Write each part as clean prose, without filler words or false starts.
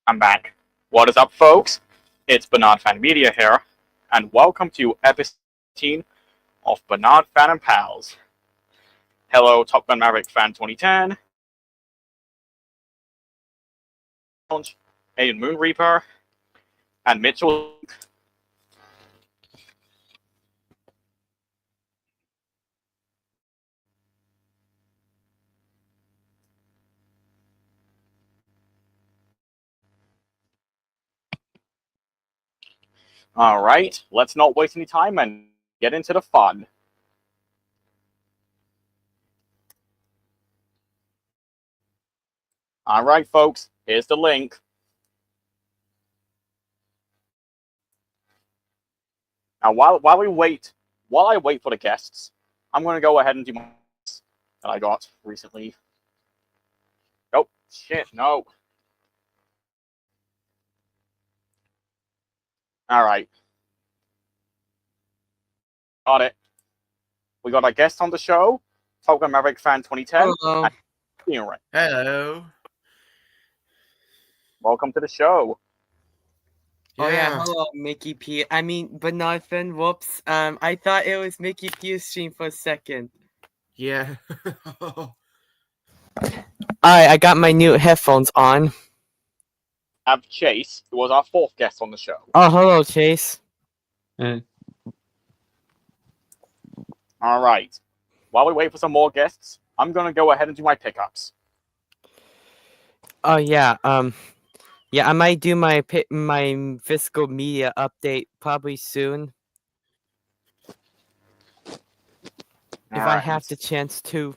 I'm back. What is up, folks? It's BurnardFan Media here, and welcome to episode 18 of BurnardFan and Pals. Hello, Top Gun Maverick Fan 2010, Aiden Moon Reaper, and Mitchell. Alright, let's not waste any time and get into the fun. Alright, folks, here's the link. Now, while I wait for the guests, I'm going to go ahead and do my that I got recently. Oh, shit, no. Alright. Got it. We got our guest on the show, Top Gun Maverick Fan 2010. Hello. Right. Hello. Welcome to the show. Oh yeah, hello, Mickey P. I mean, BurnardFan. Whoops. I thought it was Mickey P's stream for a second. Yeah. Alright, I got my new headphones on. I have Chase, who was our fourth guest on the show. Oh, hello, Chase. All right. While we wait for some more guests, I'm going to go ahead and do my pickups. Oh yeah. Yeah, I might do my physical media update probably soon. If I have the chance to.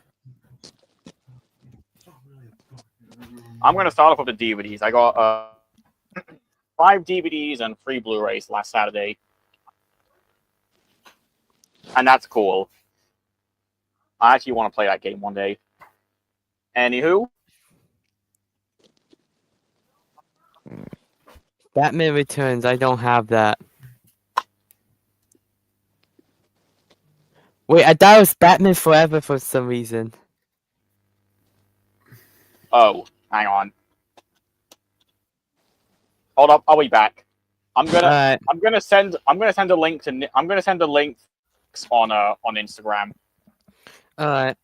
I'm going to start off with the DVDs. I got 5 DVDs and 3 Blu-rays last Saturday. And that's cool. I actually want to play that game one day. Anywho. Batman Returns, I don't have that. Wait, I thought it was Batman Forever for some reason. Oh, hang on. Hold up, I'll be back. I'm gonna send a link to on Instagram. Alright.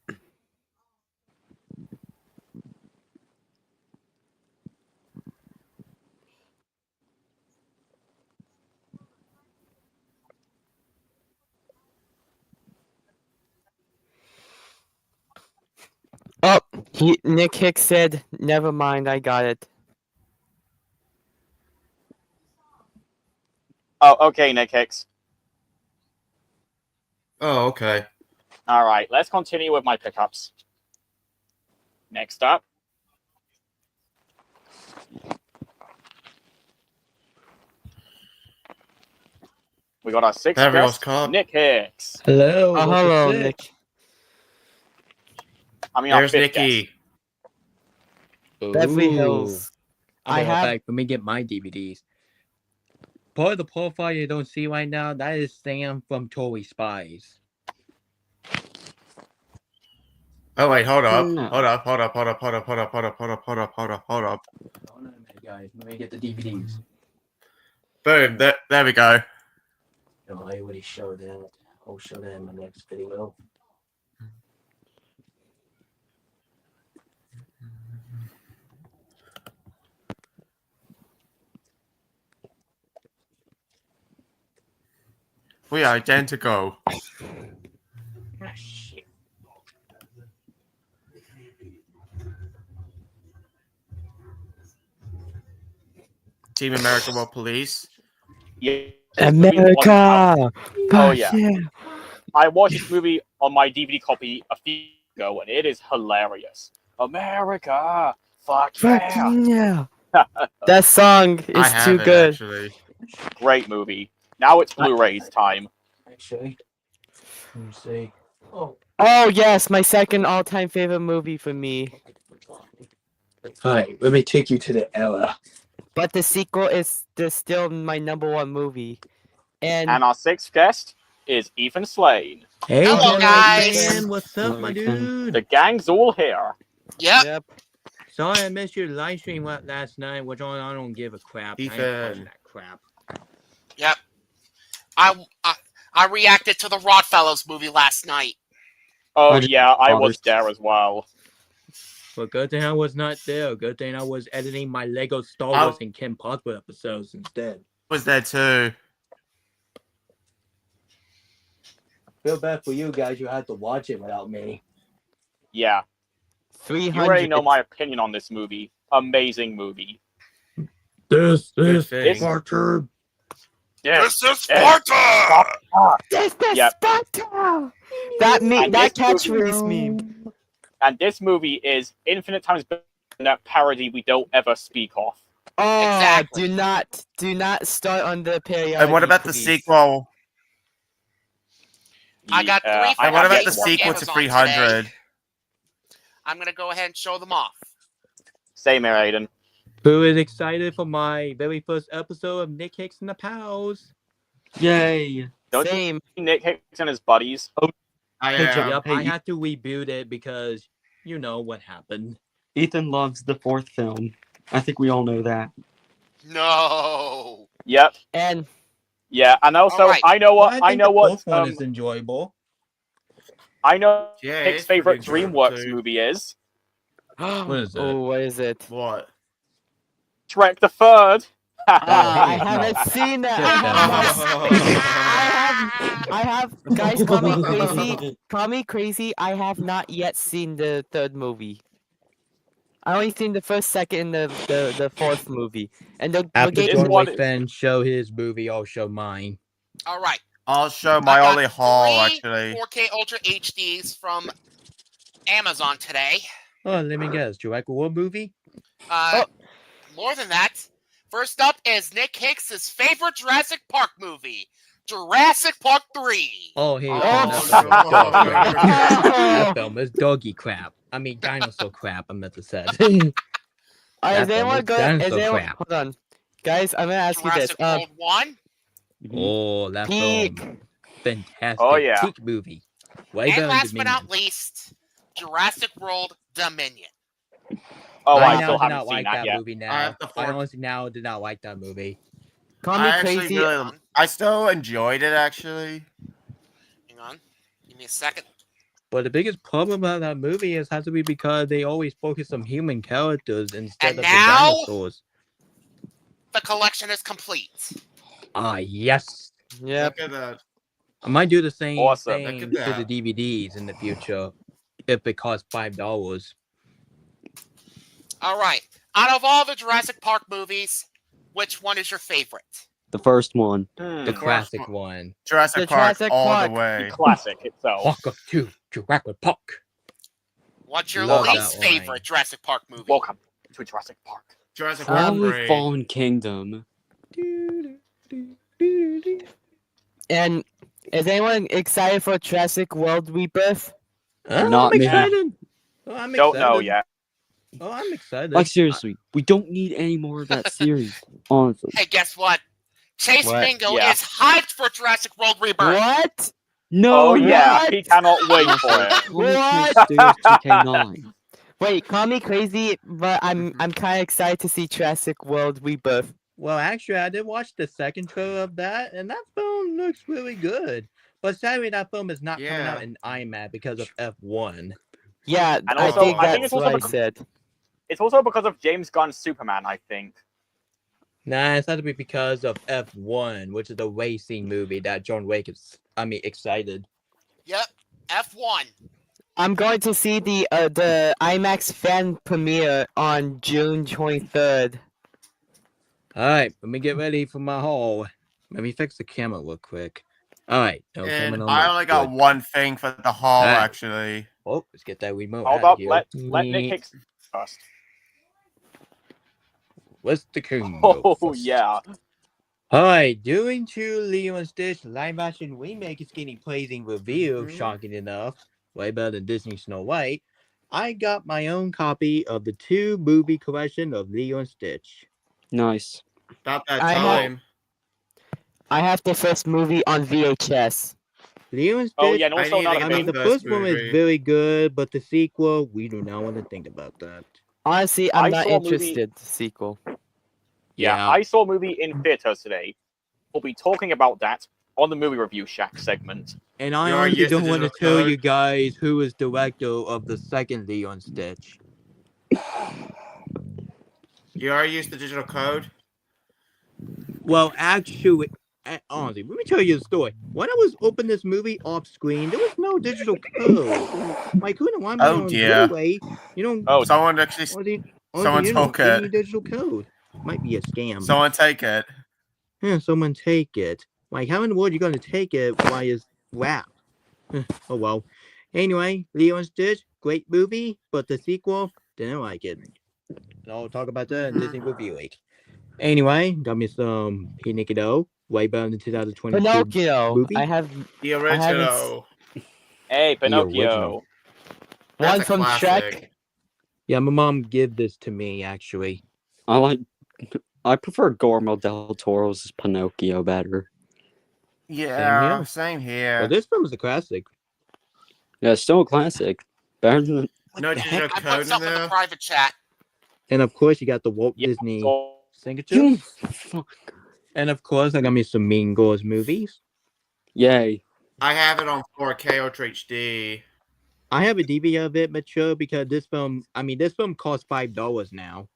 Oh, Nick Hicks said, never mind, I got it. Oh, okay, Nick Hicks. Oh, okay. All right, let's continue with my pickups. Next up. We got our 6th guest, Nick Hicks. Hello. Oh, hello, Nick. I mean, there's Nicky. Beverly Hills. I have. Back. Let me get my DVDs. part of the profile you don't see right now, that is Sam from Toy Spies. Oh wait, hold up. No. Hold up, hold up, hold up, hold up, hold up, hold up, hold up, hold up, hold up, hold up. Hold on a minute, guys. Let me get the DVDs. Boom, there we go. No, I already showed that. I'll show that in my next video. We are identical. Ah, shit. Team America World Police. Yeah, this movie was- America. Oh, yeah. yeah. I watched this movie on my DVD copy a few years ago, and it is hilarious. America, fuck yeah! Fucking yeah. That song I is have too it, good. actually. Great movie. Now it's Blu-rays time. Actually, let me see. Oh, Oh yes, my second all-time favorite movie for me. alright, let me take you to the era. But the sequel is still my number one movie. And And our sixth guest is Ethan Slane. Hey, Hello, guys. Dan, what's up, Hello, my Ethan. dude? The gang's all here. Yep. yep. Sorry I missed your live stream last night, which I don't give a crap. I ain't touching Ethan. that crap. Yep. I reacted to the Rodfellows movie last night. Oh I just- yeah, I Father. was there as well. But good thing I was not there. Good thing I was editing my Lego Star I'll- Wars and Kim Possible episodes instead. Was there too? Feel bad for you guys. You had to watch it without me. Yeah, 300. you already know my opinion on this movie. Amazing movie. This is Spartan. Yeah. This is Sparta! This is Yep. Sparta! That And that this movie- catchphrase meme. And this movie is infinite times better than that parody we don't ever speak of. Oh, Exactly. do not start on the period. And what about the sequel? I got Yeah, 3 I from And what have about yet the to watch sequel it. to Amazon 300? today. I'm going to go ahead and show them off. Same here, Aiden. Who is excited for my very first episode of Nick Hicks and the Pals? Yay. Don't you Same. see Nick Hicks and his buddies? I Hey, am. John. Yep, Hey, I had to reboot it because you know what happened. Ethan loves the fourth film. I think we all know that. No. Yep. And Yeah, and also Alright. I know what I think know the what fourth one is enjoyable. I know Yeah, Nick's it's pretty favorite enjoyable DreamWorks too. movie is What is it? Oh, what is it? What? Shrek the Third. I no. haven't seen that. Oh. I have guys call me crazy. Call me crazy. I have not yet seen the third movie. I only seen the first, second, and the fourth movie. And the After This John one Wick is- fans show his movie, I'll show mine. All right. I'll show my I got only haul, 3 actually. 4K Ultra HDs from Amazon today. Oh, let me guess. Jurassic World movie? More than that, first up is Nick Hicks' favorite Jurassic Park movie, Jurassic Park 3. Oh, hey, Oh, that film is doggy crap. I mean, dinosaur crap, I meant to say. Is That anyone one is good? Is dinosaur anyone? crap. Hold on, guys. I'm gonna ask you this. Jurassic World 1. Oh, that Peak. film. Fantastic. Oh, yeah. Peak movie. Way And better last than but not Dominion. least, Jurassic World Dominion. Oh, I now still do haven't not seen like that that yet. movie I now. have the I fourth- honestly now did not like that movie. Call me I actually crazy. really, I still enjoyed it, actually. Hang on. Give me a second. But the biggest problem about that movie has to be because they always focus on human characters instead And of now- the dinosaurs. The collection is complete. Ah, yes. Yep. Look at that. I might do the same Awesome. thing Look to at the that. DVDs in the future if it costs $5. All right. Out of all the Jurassic Park movies, which one is your favorite? The first one. The classic one. Jurassic The Park Jurassic all Park. the The way. classic itself. Welcome to Jurassic Park. What's your Love least that line. favorite Jurassic Park movie? Welcome to Jurassic Park. Jurassic Park Probably 3. Fallen Kingdom. And is anyone excited for Jurassic World Rebirth? Not I'm me. excited. Oh, I'm Don't excited. know yet. Oh, I'm excited. Like seriously, we don't need any more of that series. Honestly. Hey, guess what? Chase What? Mingo Yeah. is hyped for Jurassic World Rebirth. What? No. Oh yeah, What? he cannot wait for it. What? Studios 2K9. Wait, call me crazy, but I'm kind of excited to see Jurassic World Rebirth. Well, actually, I did watch the second trailer of that, and that film looks really good. But sadly, that film is not coming out Yeah. in IMAX because of F1. Yeah, And I also, think I think that's it's also what I because, said. it's also because of James Gunn's Superman, I think. Nah, it's had to be because of F1, which is a racing movie that John Wick is, excited. Yep, F1. I'm going to see the IMAX fan premiere on June 23rd. Alright, let me get ready for my haul. Let me fix the camera real quick. Alright, no camera And no I more. only got Good. one thing for the haul, Ah. actually. Oh, let's get that remote Hold out up, of here. let Nick Hicks first. What's the remote Oh first? yeah. Alright, due to Lilo and Stitch live action remake is getting praising review, shocking enough, way better than Disney Snow White, I got my own copy of the 2-movie collection of Lilo and Stitch. Nice. About that I have- time. I have the first movie on VHS. Lilo and Stitch, Oh yeah, and also need to another get I mean, thing. the first first one is movie. very good, but the sequel, we do not want to think about that. Honestly, I'm I not saw a movie- interested. The sequel. Yeah, I saw a movie in theaters today. We'll be talking about that on the movie review shack segment. And I You already honestly used the don't want to digital tell code? you guys who is director of the second Lilo and Stitch. You already used the digital code? Well, actually, honestly, let me tell you a story. When I was opening this movie off screen, there was no digital code. My couldn't want me Oh, on dear. Blu-ray. You know, Oh, Someone actually. Someone you know, took give me it. digital code. Might be a scam. Someone take it. Yeah, someone take it. Like, how in the world are you gonna take it while it's wrapped? Oh well. Anyway, Lilo and Stitch, great movie, but the sequel, didn't like it. And I'll talk about that in Disney Review Week. Anyway, got me some Pinocchio, way better than 2022 Pinocchio. movie. I have The haven't s- original. hey, The original. Pinocchio. That's one a from classic. Shrek. Yeah, my mom gave this to me actually. I prefer Guillermo del Toro's Pinocchio better. Yeah, here. same here. Well, this film is a classic. Yeah, it's still a classic. Better than No the digital heck? I code put in something in the there. private chat. And of course, you got the Walt Yeah, Disney so- signature. you. Fuck. And of course, I got me some Mean Girls movies. Yay. I have it on 4K Ultra HD. I have a DVD of it, mature, because this film costs $5 now.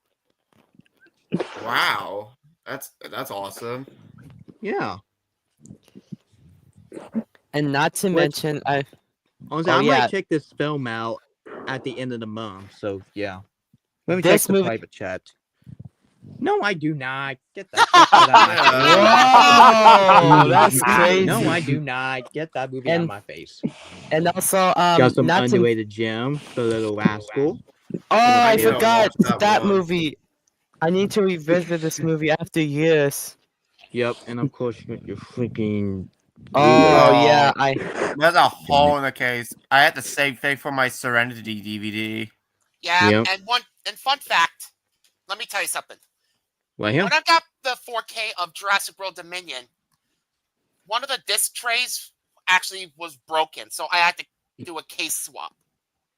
Wow, that's awesome. Yeah. And not to Which- mention, Honestly, Oh, I yeah. might check this film out at the end of the month. So yeah. Let me This check the movie- private chat. No, I do not. Get that shit out of my Whoa, that's face. crazy. No, I do not. Get that movie out of And- my face. And also, Got some not to. underrated gem, The Little Rascal. Oh, I I need to forgot watch that one. movie. I need to revisit this movie after years. Yep, and of course you got your freaking. Oh Oh. yeah, There's a hole in the case. I had the same thing for my Serenity DVD. Yeah, Yep. and fun fact. Let me tell you something. Right here. When I got the 4K of Jurassic World Dominion, one of the disc trays actually was broken, so I had to do a case swap.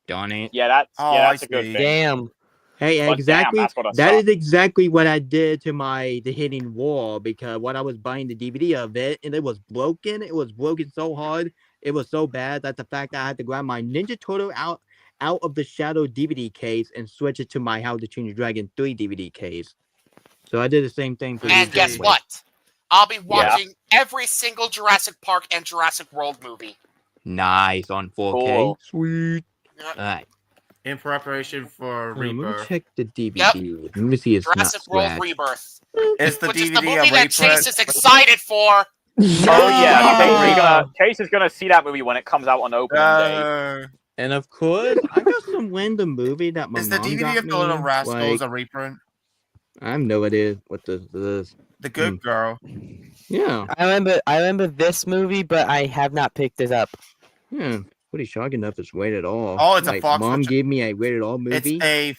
Darn it. Yeah, that's Oh, that's I a good see. thing. damn. Hey, But damn, exactly. that's what I That saw. is exactly what I did to the Hidden Wall, because when I was buying the DVD of it, and it was broken. It was broken so hard. It was so bad that the fact that I had to grab my Ninja Turtle out of the Shadow DVD case and switch it to my How to Train Your Dragon 3 DVD case. So I did the same thing for And you. guess Wait. what? I'll be watching every single Jurassic Park and Jurassic World movie. Nice on 4K. Cool. Sweet. Yeah. All right. In preparation for Let me Rebirth. check the DVD. Let me see it's Jurassic not World scratched. Rebirth. Is the Which is the DVD movie a that Chase reprint? is excited for. Oh yeah, No. Chase is gonna see that movie when it comes out on opening day. And of course, I got some random movie that my Is the mom DVD got of The Little me, Rascals like, a reprint? I have no idea what this is. The Good Girl. Yeah, I remember this movie, but I have not picked it up. yeah. Pretty shocking enough it's rated R. Oh, it's a like, Fox mom Richard- gave me a rated R movie. It's a.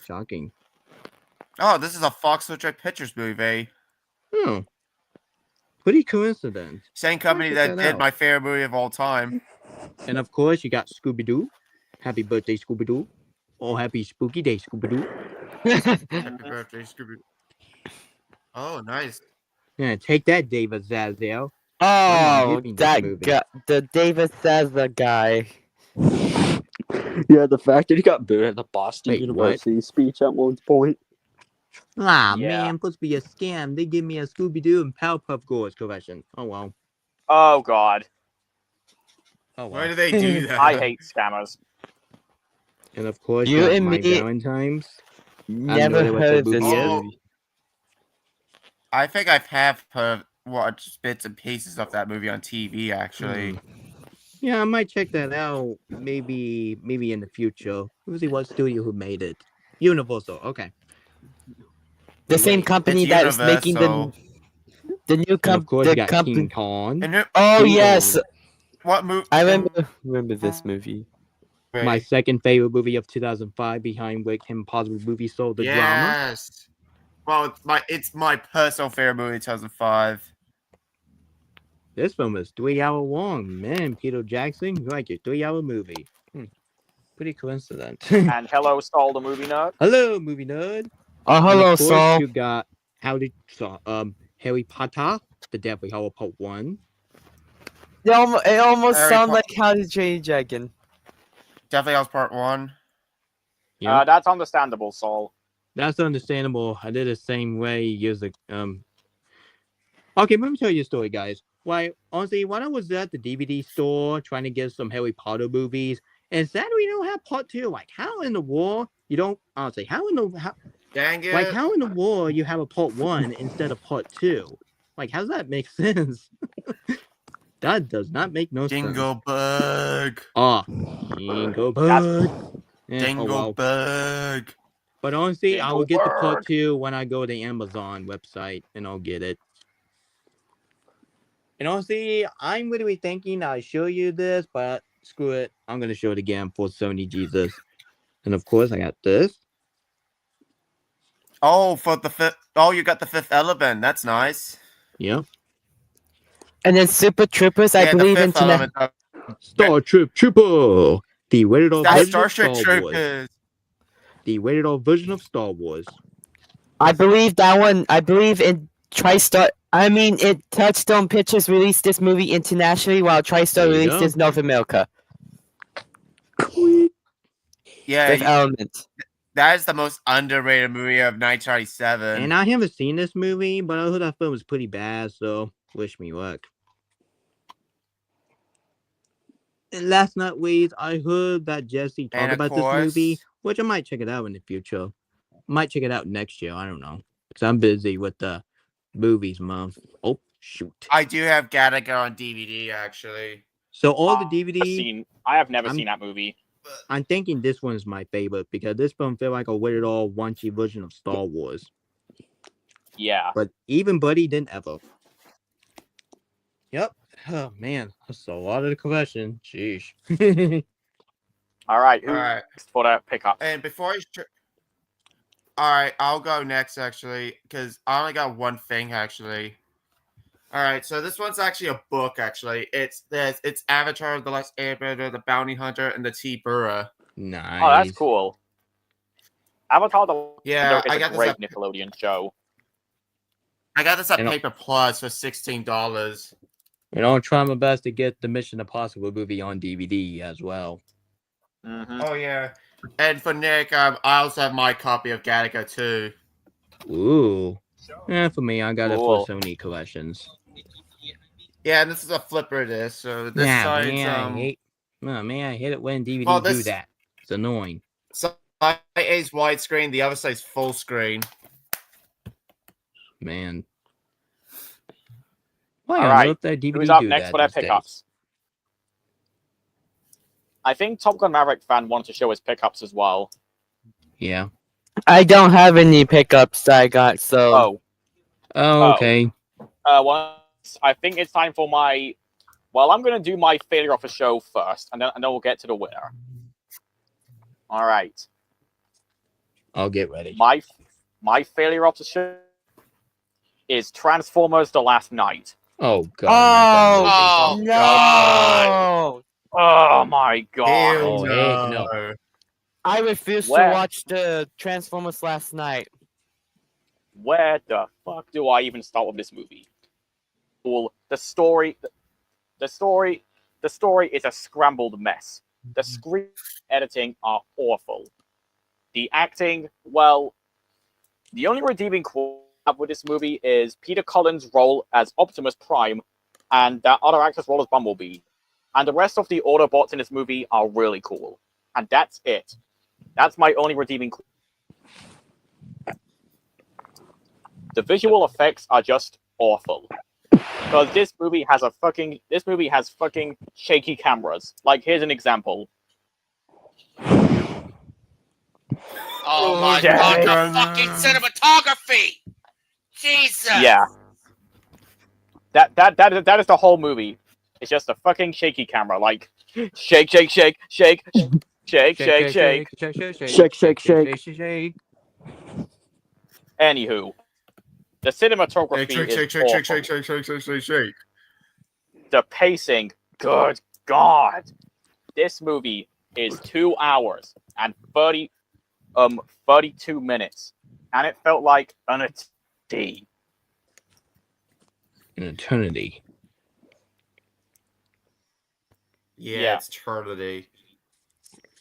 Pretty coincidence. Same company check that that did out. my favorite movie of all time. And of course, you got Scooby Doo. Happy birthday, Scooby Doo. Oh, happy spooky day, Scooby Doo. Happy birthday, Scooby. Oh, nice. Yeah, take that, David Zazel. Oh, giving this that movie. guy, the David Zaza guy. Yeah, the fact that he got booed at the Boston Wait, University speech at one point. Ah, Yeah. man, supposed to be a scam. They give me a Scooby Doo and Powerpuff Girls collection. Oh, well. Oh God, Oh, Why well. do they do that? I hate scammers. And of course, You got and My me- Valentine's. Never idea what that heard of this movie is. movie. I think I have watched bits and pieces of that movie on TV, actually. Yeah, I might check that out. Maybe in the future. We'll see what studio who made it. Universal. Okay. The same Wait, company It's that is making Universal. the new And of company. course, The you got company. King Kong. And who, Oh King yes, Kong. what movie? I remember this movie. My second favorite movie of 2005, behind which Kim Possible movie sold the drama. Yes. Well, it's my personal favorite movie, 2005. This film is 3 hour long. Man, Peter Jackson, you like your 3 hour movie. Pretty coincident. And hello, Ssaul, the movie nerd. Hello, movie nerd. Oh, And hello, of course, Saul. you got Harry Potter, the Deathly Hollow Part 1. It almost Harry sounds Po- like How to Train Your Dragon. Definitely House Part 1. Yeah. That's understandable, Saul. That's understandable. I did the same way years ago. Okay, let me tell you a story, guys. Why, honestly, when I was at the DVD store trying to get some Harry Potter movies, and sadly we don't have part 2. Like, how in the world you don't? Honestly, how in Dang it. the world you have a part 1 instead of part 2? Like, how does that make sense? That does not make no sense. Dingle Bug. Dingle Bug. Dingle well. Bug. But honestly, I will get the part Dinglebird. 2 when I go to the Amazon website, and I'll get it. And honestly, I'm literally thinking I show you this, but screw it. I'm going to show it again for Sony Jesus. And of course, I got this. Oh, for the fifth. Oh, you got the Fifth Element. That's nice. Yeah. And then Super Troopers, I Yeah, the believe, Fifth Element. Star Trooper. The rated R That's version of Starship Star Wars. Troopers. The rated R version of Star Wars. I believe that one. I believe in TriStar. I mean, Touchstone Pictures released this movie internationally, while TriStar There you released go. this in North America. Yeah, With Element. that is the most underrated movie of 1997. And I haven't seen this movie, but I heard that film was pretty bad, so wish me luck. And last not least, I heard that Jesse talked And of about this movie, course- which I might check it out in the future. Might check it out next year. I don't know, because I'm busy with the movies month. Oh shoot! I do have Gattaca on DVD, actually. So all the I've DVD, I have never I'm- seen that movie. I'm thinking this one is my favorite because this film feel like a rated R 1G version of Star Wars. Yeah. But even Buddy didn't ever. Yep. Oh man, that's a lot of the collection. Sheesh. All right. Who's All right. next for that pickup? And before all right, I'll go next actually, because I only got one thing actually. All right, so this one's actually a book. Actually, it's Avatar: The Last Airbender, The Bounty Hunter, and the T-Burra. Nice. Oh, that's cool. Avatar: The Yeah, Last Airbender I is got a this great at Nickelodeon show. Paper Plus for $16. And I'll try my best to get the Mission Impossible movie on DVD as well. Mm-hmm. Oh yeah, and for Nick, I also have my copy of Gattaca too. Ooh. Yeah, for me, I got it Cool. for Sony collections. Yeah, and this is a flipper disc, so this Yeah, side's man, I hate it when DVDs Well, do this- that. It's annoying. side A's widescreen, the other side's full screen. Man. Why All on right, earth that DVD Who's up do next that for their these days? pickups? I think Top Gun Maverick fan wanted to show his pickups as well. Yeah. I don't have any pickups that I got, so. Oh, Oh, okay. well, I think it's time for my. Well, I'm gonna do my failure of a show first, and then we'll get to the winner. All right, I'll get ready. my failure of the show is Transformers: The Last Night. Oh god. Oh, no! God. Oh my god. Oh, heck no. I refuse to Where? watch the Transformers last night. Where the fuck do I even start with this movie? Well, the story is a scrambled mess. The screen editing are awful. The acting, well, the only redeeming quality I have with this movie is Peter Cullen's role as Optimus Prime and that other actor's role as Bumblebee. And the rest of the Autobots in this movie are really cool. And that's it. That's my only redeeming quality. The visual effects are just awful. Because this movie has fucking shaky cameras. Like, here's an example. Oh my Yeah. God, the fucking cinematography! Jesus! Yeah. That is the whole movie. It's just a fucking shaky camera. Like, shake, shake, shake, shake, shake, shake, shake. Shake. Anywho, the cinematography is awful. Shake. The pacing, good God. This movie is 2 hours and 32 minutes. And it felt like an eternity. An eternity. Yeah, it's eternity.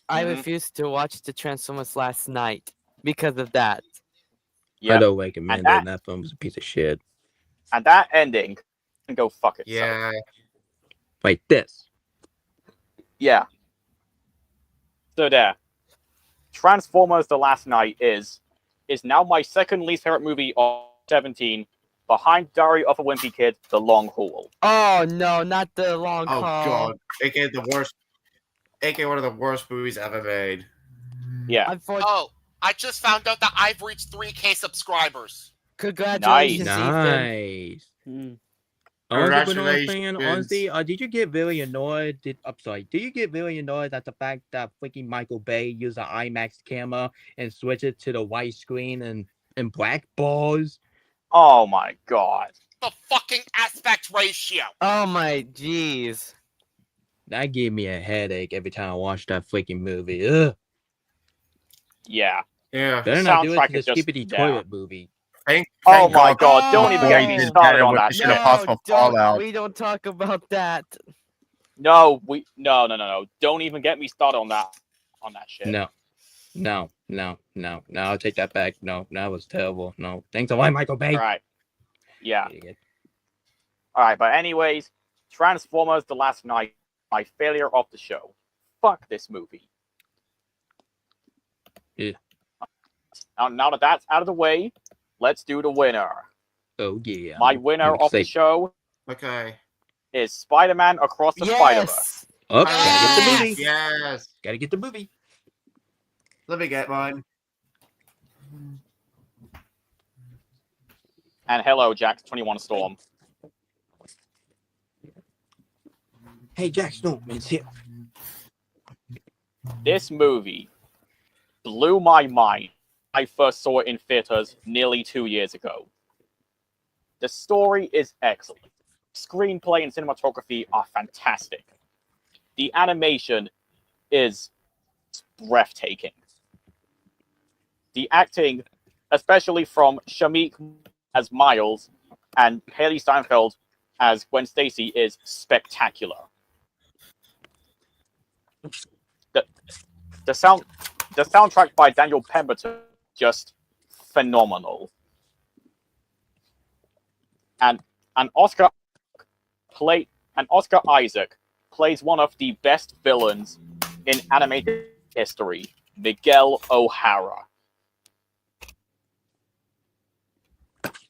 I Mhm. refused to watch the Transformers last night because of that. I Yeah. don't recommend And that- it. That film's a piece of shit. And that ending can go fuck itself. Yeah. Like this. Yeah. So there. Transformers The Last Night is now my second least favorite movie of 17, behind Diary of a Wimpy Kid, The Long Haul. Oh no, not the long Oh haul. god. AKA the worst. AKA one of the worst movies ever made. Yeah. Oh, I just found out that I've reached 3K subscribers. Congratulations, Ethan. Nice. Honestly, Bernard fan, Congratulations. honestly, did you get really annoyed? Did you get really annoyed at the fact that freaking Michael Bay used an IMAX camera and switched it to the white screen and black balls? Oh my god. The fucking aspect ratio. Oh my jeez. That gave me a headache every time I watched that freaking movie. Ugh. Yeah. Yeah. Better not do it soundtrack to the is just skippity there. toilet movie. Thank Oh my god, don't even get me Oh. started on that Mission shit. Impossible Fallout. we don't talk about that. No. Don't even get me started on that shit. No, I'll take that back. No, that was terrible. No, thanks a lot, Michael Bay. Alright. Yeah. Idiot. Alright, but anyways, Transformers The Last Night, my failure of the show. Fuck this movie. Yeah. Now that that's out of the way, let's do the winner. Oh yeah. My winner I'm of the excited. show Okay. is Spider-Man Across the Spider-Verse. Yes. Oh, gotta get the movie. Yes. Gotta get the movie. Let me get mine. And hello, Jack 21 Storm. Hey, Jack Snowman's here. This movie blew my mind. I first saw it in theaters nearly 2 years ago. The story is excellent. Screenplay and cinematography are fantastic. The animation is breathtaking. The acting, especially from Shamik as Miles and Haley Steinfeld as Gwen Stacy, is spectacular. The soundtrack by Daniel Pemberton, just phenomenal. And Oscar Isaac plays one of the best villains in animated history, Miguel O'Hara.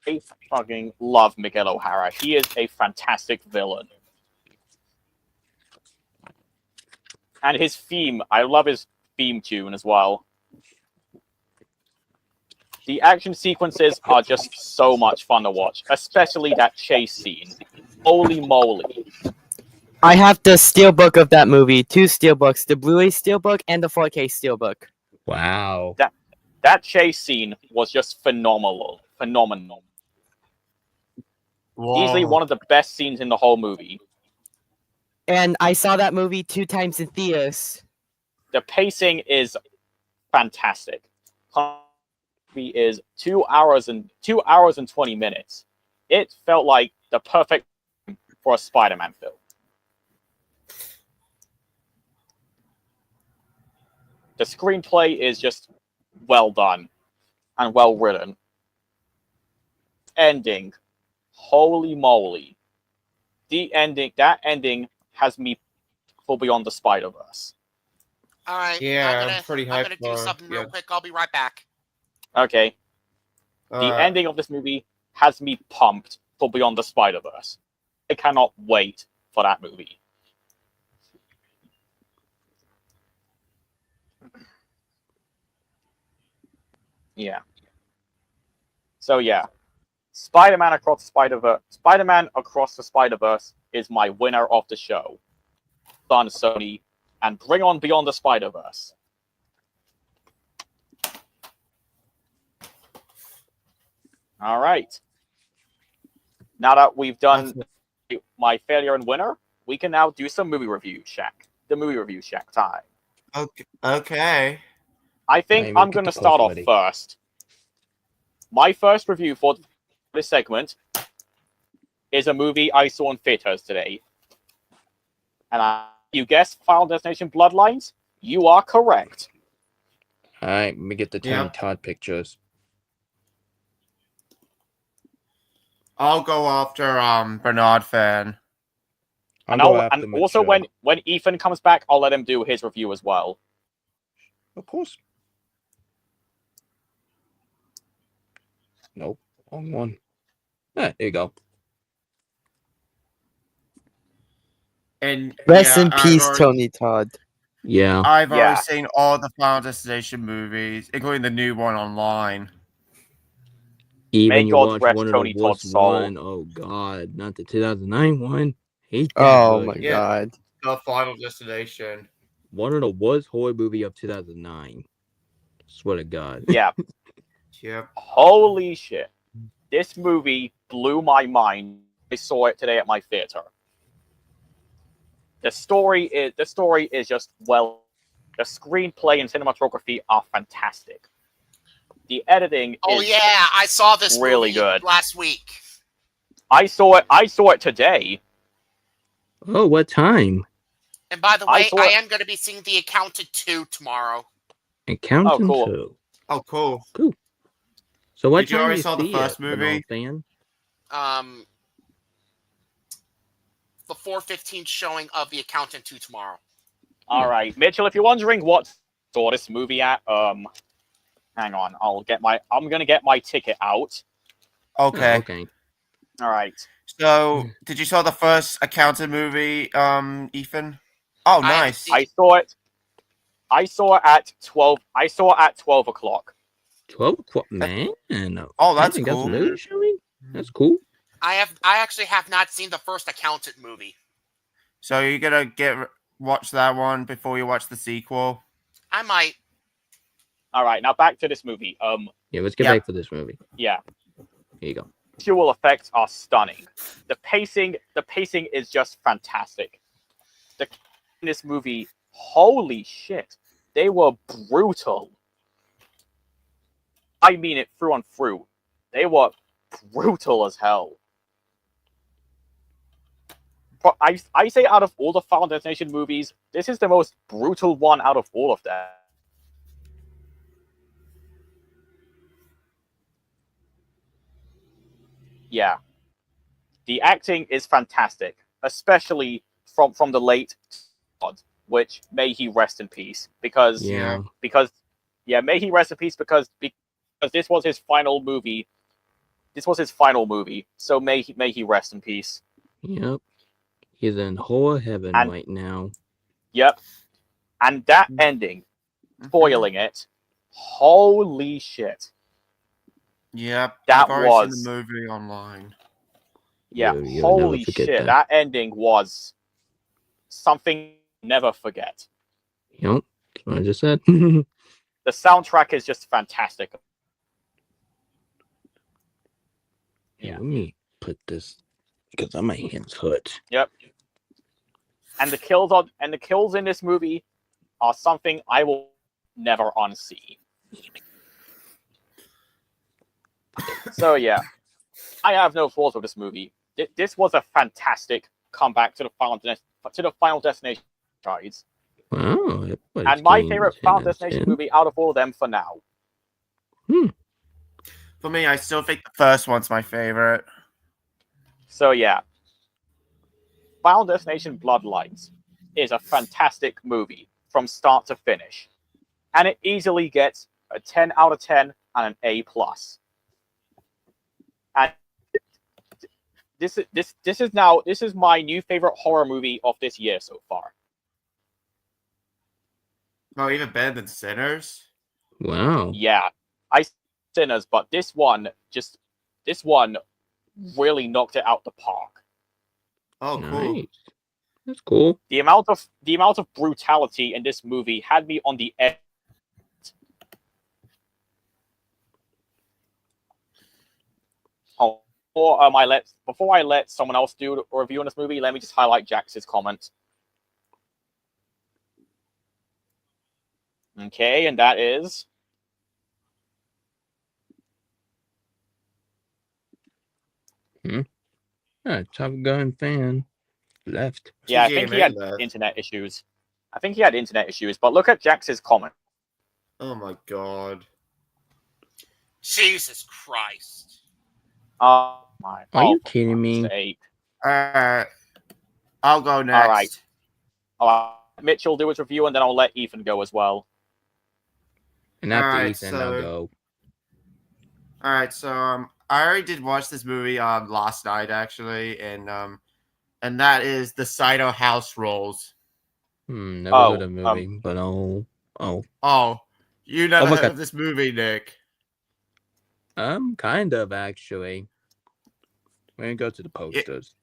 I fucking love Miguel O'Hara. He is a fantastic villain. And his theme, I love his theme tune as well. The action sequences are just so much fun to watch, especially that chase scene. Holy moly. I have the steelbook of that movie. 2 steelbooks, the Blu-ray steelbook and the 4K steelbook. Wow. That chase scene was just phenomenal. Phenomenal. Easily Whoa. one of the best scenes in the whole movie. And I saw that movie 2 times in theaters. The pacing is fantastic. The movie is 2 hours and 20 minutes. It felt like the perfect for a Spider-Man film. The screenplay is just well done and well written. Ending, holy moly! That ending has me for Beyond the Spider-Verse. All right. Yeah, I'm pretty I'm hyped gonna do for- something real yeah. quick. I'll be right back. Okay, the ending of this movie has me pumped for Beyond the Spider-Verse. I cannot wait for that movie. Yeah. So yeah, Spider-Man Across the Spider-Verse is my winner of the show. Done, Sony, and bring on Beyond the Spider-Verse. All right. Now that we've done my failure and winner, we can now do some movie review shack. The movie review shack time. Okay. I think Maybe I'm get going to the start post off ready. first. My first review for this segment is a movie I saw in theaters today. And you guessed Final Destination Bloodlines? You are correct. All right, let me get the Tony Yep. Todd pictures. I'll go after BurnardFan. I'll go after And also Mitchell. when Ethan comes back, I'll let him do his review as well. Of course. Nope, wrong one. Ah, there you go. And Rest yeah, in peace, Tony Todd. Yeah. I've Yeah. already seen all the Final Destination movies, including the new one online. Even May you God watch rest one of Tony the worst Todd's soul. one. Oh God, not the 2009 one. Hate that. Oh good. my Yeah. god. The Final Destination. One of the worst horror movie of 2009. Swear to God. Yeah. Yep. Holy shit. This movie blew my mind. I saw it today at my theater. The story is just well. The screenplay and cinematography are fantastic. The editing Oh is yeah, I saw this really movie good. last week. I saw it today. Oh, what time? And by the I way, saw I it- am going to be seeing The Accountant 2 tomorrow. Accountant Oh, cool. 2. Oh, cool. So what Did you time already you saw the see first it, movie? Fan? The 4:15 showing of The Accountant 2 tomorrow. All right, Mitchell. If you're wondering what saw this movie at, hang on. I'm gonna get my ticket out. Okay. Oh, okay. All right. So, did you saw the first Accountant movie, Ethan? Oh, I haven't nice. seen- I saw it. I saw it at 12. I saw it at 12 o'clock. 12 o'clock, man. Oh, that's think cool. That's late showing. That's cool. I actually have not seen the first Accountant movie. So you're gonna watch that one before you watch the sequel? I might. All right, now back to this movie. Yeah, let's get Yeah. back to this movie. Yeah, Here you go. visual effects are stunning. The pacing is just fantastic. In this movie, holy shit, they were brutal. I mean it through and through. They were brutal as hell. But I say out of all the Final Destination movies, this is the most brutal one out of all of them. Yeah. The acting is fantastic, especially from the late Todd, which may he rest in peace. Because Yeah. may he rest in peace because this was his final movie. This was his final movie, so may he rest in peace. Yep. He's in horror heaven And- right now. Yep. And that ending, spoiling it, holy shit. Yep. That I've already was- seen the movie online. Yeah, You'll never holy forget shit. That ending was something you'll never forget. Yep. That's what I just said. The soundtrack is just fantastic. Yeah, Yeah. let me put this because my hands hurt. Yep. And the kills in this movie are something I will never unsee. So yeah, I have no flaws with this movie. This was a fantastic comeback to the Final Destination franchise. Wow. And my favorite Final Destination movie out of all of them for now. For me, I still think the first one's my favorite. So yeah, Final Destination Bloodlines is a fantastic movie from start to finish, and it easily gets a 10 out of 10 and an A+. And this is my new favorite horror movie of this year so far. Oh, even better than Sinners? Wow. Yeah, I Sinners, but this one really knocked it out the park. Oh, cool. Nice. That's cool. The amount of brutality in this movie had me on the edge. Oh, before I let someone else do a review on this movie, let me just highlight Jax's comment. Okay, and that is Top Gun fan left. yeah. I TJ think he had left. internet issues. But look at Jax's comment. Oh my god. Jesus Christ. My, Are you for kidding fuck's me? sake. I'll go next. right. Mitchell do his review, and then I'll let Ethan go as well. And after Alright, Ethan, I'll go. Alright, so I already did watch this movie last night actually, and that is the Saito House Rules. Never heard of the movie, but oh. Oh, you never look heard at- of this movie, Nick? Kind of actually. We're gonna go to the posters.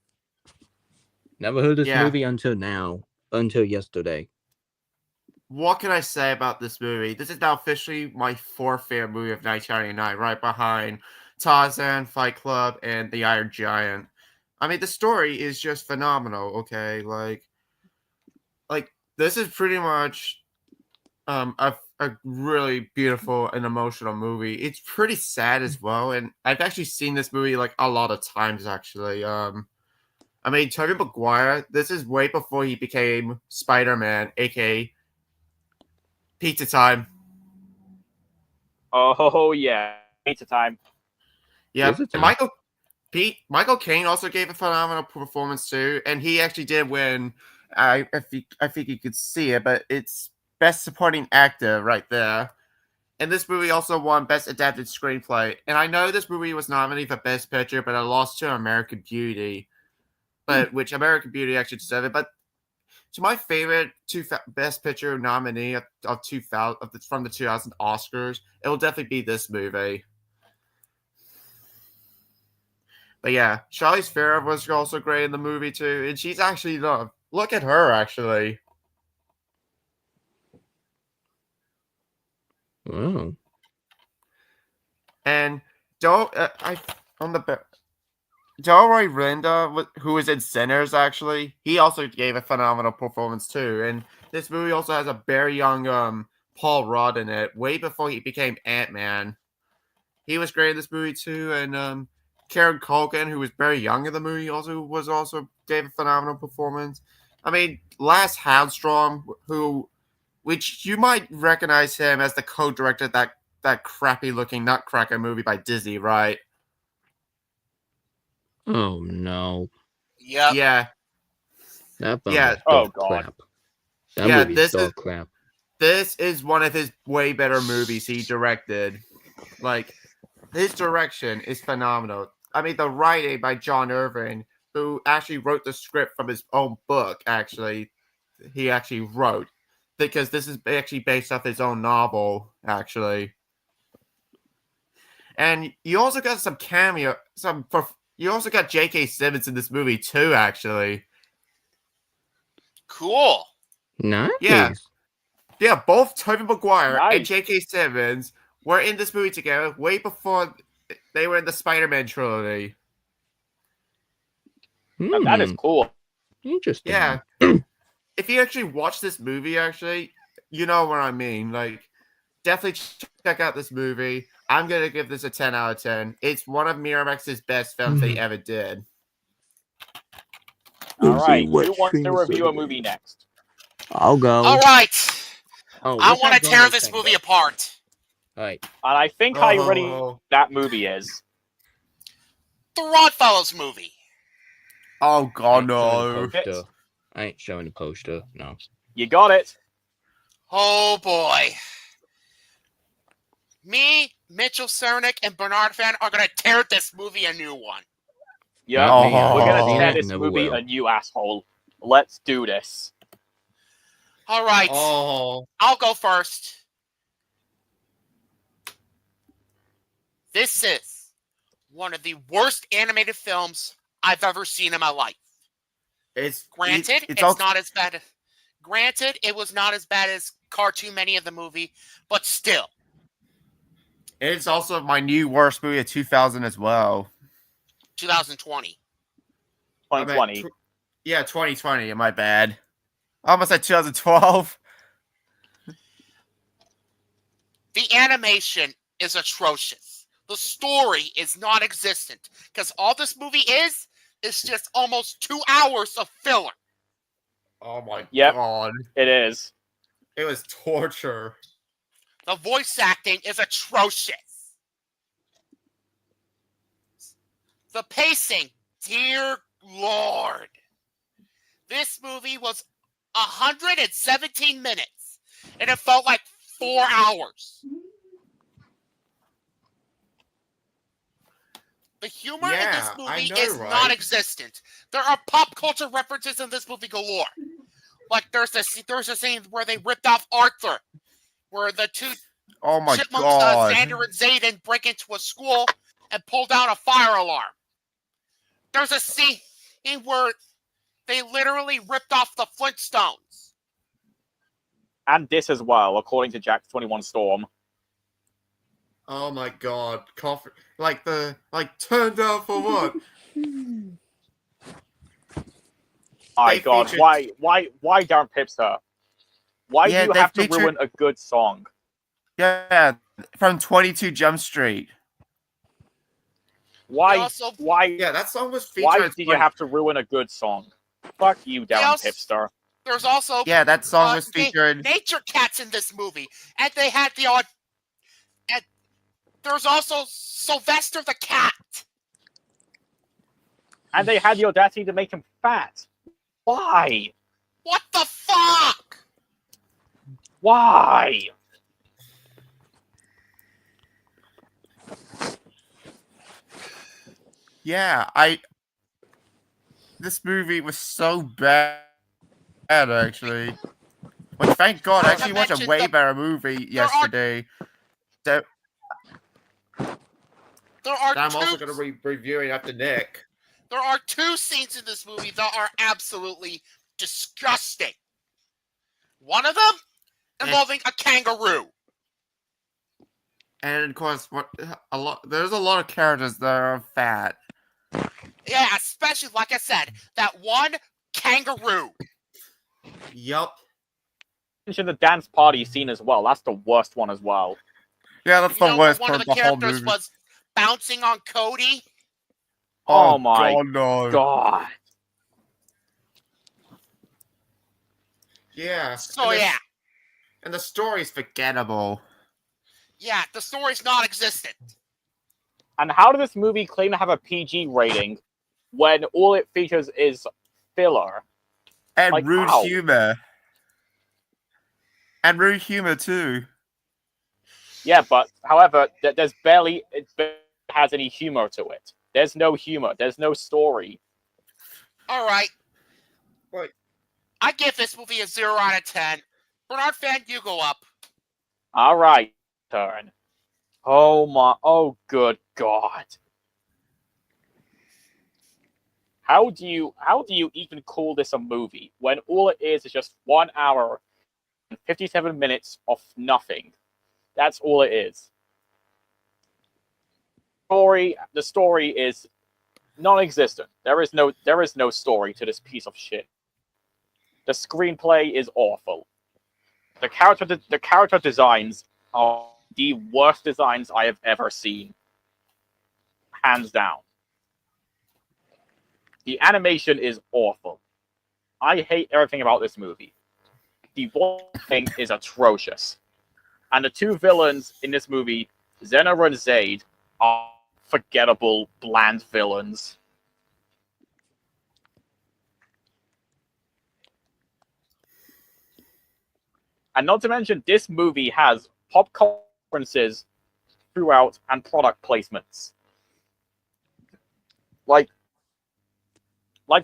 Never heard this Yeah. movie until yesterday. What can I say about this movie? This is now officially my fourth favorite movie of 1999, right behind Tarzan, Fight Club, and The Iron Giant. I mean, the story is just phenomenal. Okay, like this is pretty much a really beautiful and emotional movie. It's pretty sad as well, and I've actually seen this movie like a lot of times actually. I mean, Tobey Maguire, this is way before he became Spider-Man, aka Pizza Time. Oh yeah, pizza time. Yeah, Pizza Time. Michael Caine also gave a phenomenal performance too, and he actually did win. I think you could see it, but it's Best Supporting Actor right there. And this movie also won Best Adapted Screenplay. And I know this movie was nominated for Best Picture, but it lost to American Beauty. But which American Beauty actually deserved it. But to my favorite Best Picture nominee of 2000 from the 2000 Oscars, it will definitely be this movie. But yeah, Charlize Theron was also great in the movie too, and she's actually look at her actually. Wow. And Delroy Linda, who was in Sinners, actually, he also gave a phenomenal performance too. And this movie also has a very young Paul Rudd in it, way before he became Ant-Man. He was great in this movie too, and Karen Culkin, who was very young in the movie, also gave a phenomenal performance. I mean, Lance Armstrong, which you might recognize him as the co-director of that crappy-looking Nutcracker movie by Disney, right? Oh no. Yep. Yeah. That Yeah. Oh, God. crap. That Yeah, movie's dog crap. This is one of his way better movies he directed. Like, his direction is phenomenal. I mean, the writing by John Irving, who actually wrote the script from his own book, he actually wrote. Because this is actually based off his own novel, actually. And you also got some cameo, you also got J.K. Simmons in this movie too, actually. Cool. Nice. Yeah, both Tobey Maguire and Nice. J.K. Simmons were in this movie together way before they were in the Spider-Man trilogy. Now, that is cool. Interesting. Yeah. If you actually watch this movie, actually, you know what I mean. Like, definitely check out this movie. I'm gonna give this a 10 out of 10. It's one of Miramax's best films they ever did. All Let's see, right, what who wants to streaming review a service? movie next? I'll go. All right. Oh, I let's want to have tear Donald this think, movie though. apart. All right. And I think I already know Oh, what that movie is. The Rodfellows movie. oh I God, ain't showing no. the poster. I ain't showing the poster. No. You got it. Oh boy. Me, Mitchell Cernick, and BurnardFan are going to tear this movie a new one. Yeah, Not me. Oh. we're gonna Seen tear it, this never movie will. a new asshole. Let's do this. All right. Oh. I'll go first. This is one of the worst animated films I've ever seen in my life. Granted, it's also, not as bad. Granted, it was not as bad as Cartoon Many of the movie, but still. it's also my new worst movie of 2000 as well. 2020. 2020. Yeah, 2020. My bad. I almost said 2012. The animation is atrocious. The story is non-existent because all this movie is just almost 2 hours of filler. Oh my Yep. God. It is. It was torture. The voice acting is atrocious. The pacing, dear Lord. This movie was 117 minutes, and it felt like 4 hours. The humor in this Yeah, I movie know, is right? non-existent. There are pop culture references in this movie galore. Like there's a scene where they ripped off Arthur, where the two Oh my chipmunks, God. Xander and Zayden, break into a school and pull down a fire alarm. There's a scene where they literally ripped off the Flintstones. And this as well, according to Jack's 21 Storm. Oh my God. Turned down for what? My They God, featured- why Darren Pipster? Why Yeah, do you they have to featured- ruin a good song? Yeah, from 22 Jump Street. Why? also- Why? Yeah, that song was featured. Why as did you have to ruin a good song? Fuck you, Darren also- Pipster. There's also Yeah, that song was featured. nature cats in this movie, and they had the odd. And there's also Sylvester the cat. And they had the audacity to make him fat. Why? What the fuck? Why? Yeah, this movie was so bad, actually. Which, thank God, I Not actually to watched a mention way the- better movie yesterday. So, There are that I'm two. also going to be reviewing after Nick. There are two scenes in this movie that are absolutely disgusting. One of them involving a kangaroo. And of course, there's a lot of characters that are fat. Yeah, especially like I said, that one kangaroo. Yup. Mention the dance party scene as well. That's the worst one as well. Yeah, that's You the know, worst one part of of the the whole characters movie. was bouncing on Cody. Oh my God, no. God. Yeah. So yeah, And the story's forgettable. yeah, the story's non-existent. And how did this movie claim to have a PG rating when all it features is filler? And Like, rude how? humor. And rude humor, too. Yeah, but however, there's barely has any humor to it. There's no humor. There's no story. All right. Wait. I give this movie a 0 out of 10. BurnardFan, you go up. All right, turn. Oh good God. How do you even call this a movie when all it is just 1 hour and 57 minutes of nothing? That's all it is. The story is non-existent. There is no story to this piece of shit. The screenplay is awful. The character designs are the worst designs I have ever seen, hands down. The animation is awful. I hate everything about this movie. The voice thing is atrocious. And the two villains in this movie, Zena and Zaid, are forgettable, bland villains. And not to mention, this movie has pop culture references throughout and product placements. Like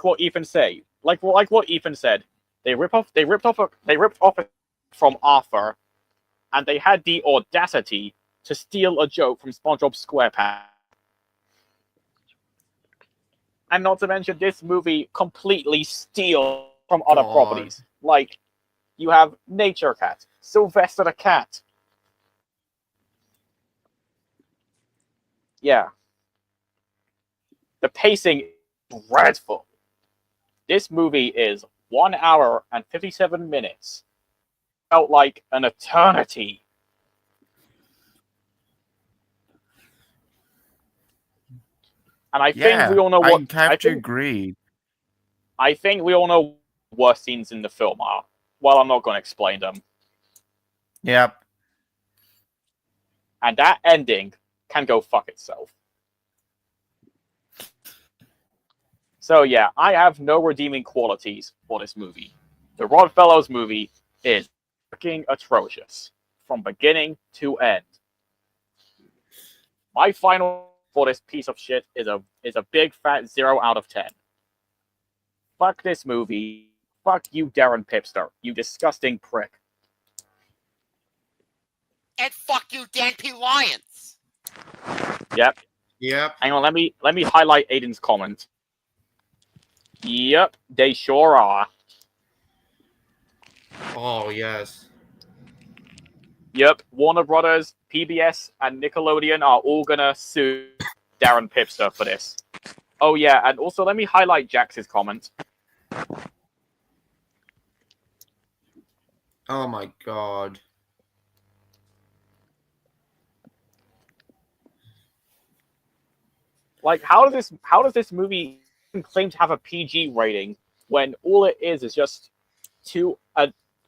what Ethan said. Like what Ethan said. They ripped off from Arthur, and they had the audacity to steal a joke from SpongeBob SquarePants. And not to mention, this movie completely steals from other properties. Like, you have Nature Cat, Sylvester the Cat. Yeah. The pacing is dreadful. This movie is 1 hour and 57 minutes. Felt like an eternity. And I think we all know what I have to agree. I think we all know what the worst scenes in the film are. Well, I'm not going to explain them. Yep. And that ending can go fuck itself. So yeah, I have no redeeming qualities for this movie. The Rodfellows movie is fucking atrocious from beginning to end. My final for this piece of shit is a big fat 0 out of 10. Fuck this movie. Fuck you, Darren Pipster. You disgusting prick. And fuck you, Dan P. Lyons. Yep. Yep. Hang on, let me highlight Aiden's comment. Yep, they sure are. Oh, yes. Yep, Warner Brothers, PBS, and Nickelodeon are all gonna sue Darren Pipster for this. Oh yeah, and also let me highlight Jax's comment. Oh my god. Like, how does this movie claim to have a PG rating when all it is just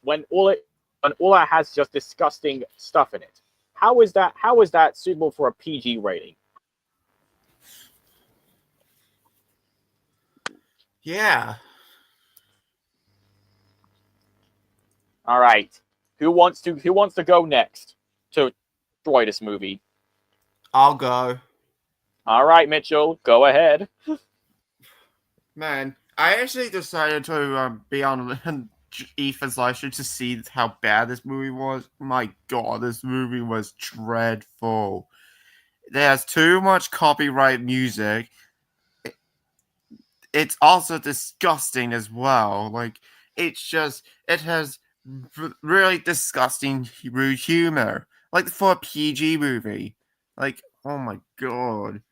when all it has just disgusting stuff in it? How is that suitable for a PG rating? Yeah. All right, who wants to go next to destroy this movie? I'll go. All right, Mitchell, go ahead. Man, I actually decided to be on Ethan's live stream to see how bad this movie was. My god, this movie was dreadful. There's too much copyright music. It's also disgusting as well. Like, it has really disgusting rude humor. Like, for a PG movie. Like, oh my god.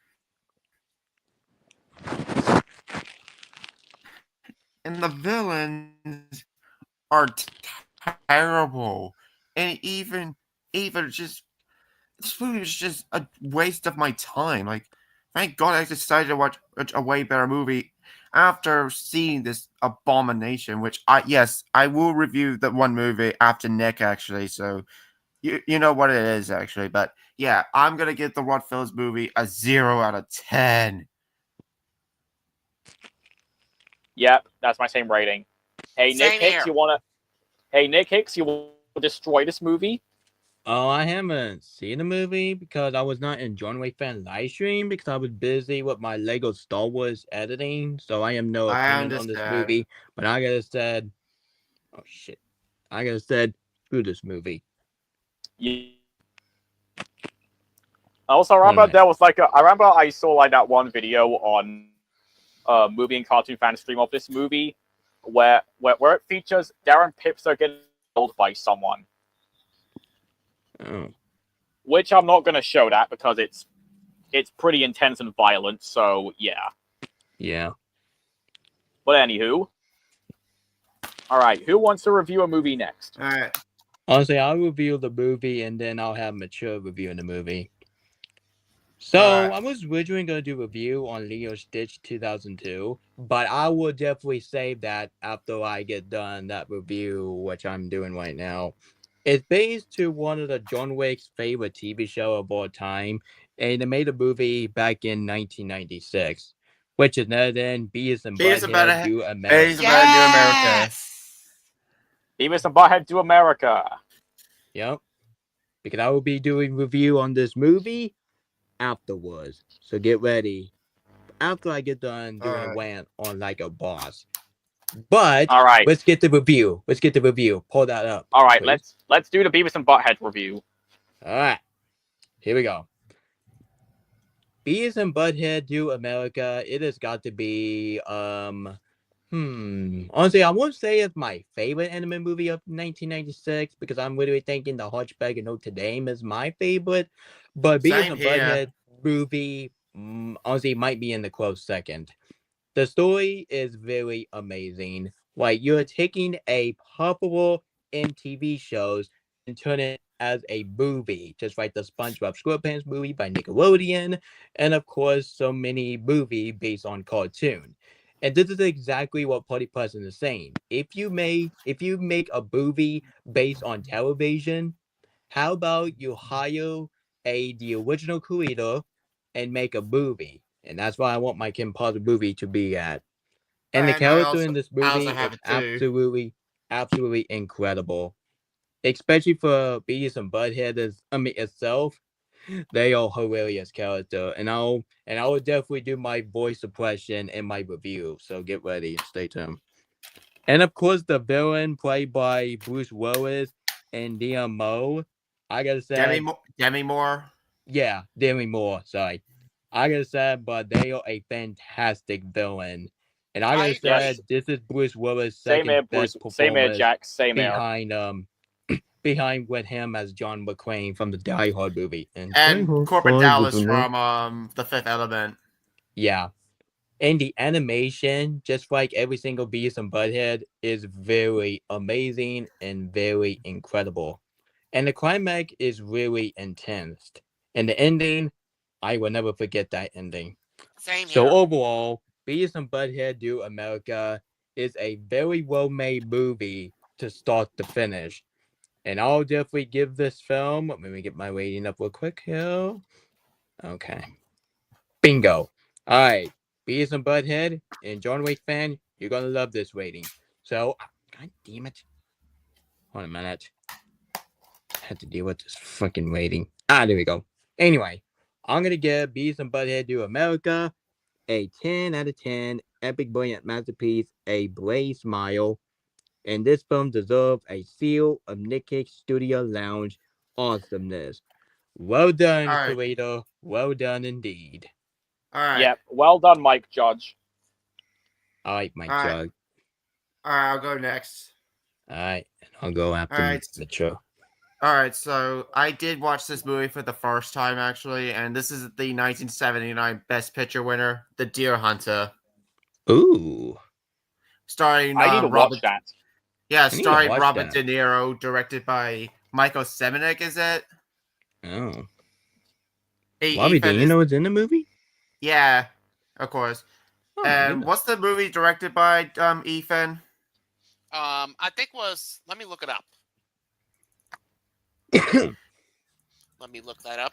And the villains are terrible. And even just this movie was just a waste of my time. Like, thank God I decided to watch a way better movie after seeing this abomination. Which I will review that one movie after Nick actually. So you know what it is actually. But yeah, I'm gonna give the Rodfellows movie a 0 out of 10. Yep, that's my same rating. Hey, Same here. Nick Hicks, you want to destroy this movie? Oh, I haven't seen the movie because I was not in BurnardFan live stream because I was busy with my Lego Star Wars editing. So I have no I opinion on this understand. movie. But I gotta said, oh shit, I gotta said, screw this movie. Yeah. Also, I remember I remember I saw like that one video on movie and cartoon fan stream of this movie where it features Darren Pipster getting killed by someone. Oh. Which I'm not going to show that because it's pretty intense and violent. So yeah. Yeah. But anywho, all right, who wants to review a movie next? All right. Honestly, I'll review the movie and then I'll have mature review in the movie. So Alright. I was originally going to do a review on Leo Stitch 2002, but I will definitely save that after I get done that review, which I'm doing right now. It's based to one of the John Wick's favorite TV show of all time, and they made a movie back in 1996, which is none other than Beavis and Beavis and Butthead Butthead- Do Beavis America. and Butthead Do America. Beavis and Butthead to America. Yep. Because I will be doing review on this movie afterwards. So get ready. After I get done doing a Alright. rant on like a boss. But All right, let's get the review. Let's get the review. Pull that up. all right. please. Let's do the Beavis and Butthead review. Alright. Here we go. Beavis and Butthead Do America. It has got to be honestly, I won't say it's my favorite anime movie of 1996 because I'm literally thinking The Hunchback of Notre Dame is my favorite. But Beavis Same and here. Butthead movie, honestly, might be in the close second. The story is very amazing. Like you're taking a popular MTV shows and turn it as a movie, just like the SpongeBob SquarePants movie by Nickelodeon, and of course, so many movie based on cartoon. And this is exactly what Party Person is saying. If you make a movie based on television, how about you hire the original creator and make a movie? And that's why I want my Kim Possible movie to be at. And the And character in this I also movie have is it too. absolutely incredible. Especially for Beavis and Butthead itself. They are hilarious character. And I will definitely do my voice suppression in my review. So get ready and stay tuned. And of course the villain played by Bruce Willis and Liam Moe. I gotta say Demi Moore. yeah, Demi Moore, sorry. I gotta say, but they are a fantastic villain. And I I gotta agree. say, this is Bruce Willis' Same here, second Bruce. best Same here, performance Jack. Same here. behind with him as John McClane from the Die Hard movie. And Die Hard Corbin 5 Dallas was announced. from The Fifth Element. Yeah. And the animation, just like every single Beavis and Butthead, is very amazing and very incredible. And the climax is really intense. And the ending, I will never forget that ending. Same So here. overall, Beavis and Butthead Do America is a very well-made movie to start to finish. And I'll definitely give this film, let me get my rating up real quick here. Okay. Bingo. All right. Beavis and Butthead and John Wick fan, you're going to love this rating. So, God damn it. Hold on a minute. I had to deal with this fucking rating. There we go. Anyway, I'm going to give Beavis and Butthead Do America a 10 out of 10 epic brilliant masterpiece, a brave smile, and this film deserves a seal of Nick's Studio Lounge awesomeness. Well done, All right. creator. Well done indeed. All right. Yep. Well done, Mike Judge. All right, Mike All right. Jug. All right, I'll go next. All right, and I'll go after All right. Mature. All right, so I did watch this movie for the first time actually, and this is the 1979 Best Picture winner, The Deer Hunter, Ooh. starring I need to Robert. watch that. Yeah, need to starring watch Robert that. De Niro, directed by Michael Seminick. Is it? Oh. E- Bobby, Ethan do you is- know it's in the movie? Yeah, of course. Oh, my And goodness. what's the movie directed by Ethan? I think was. Let me look it up. Let me look that up.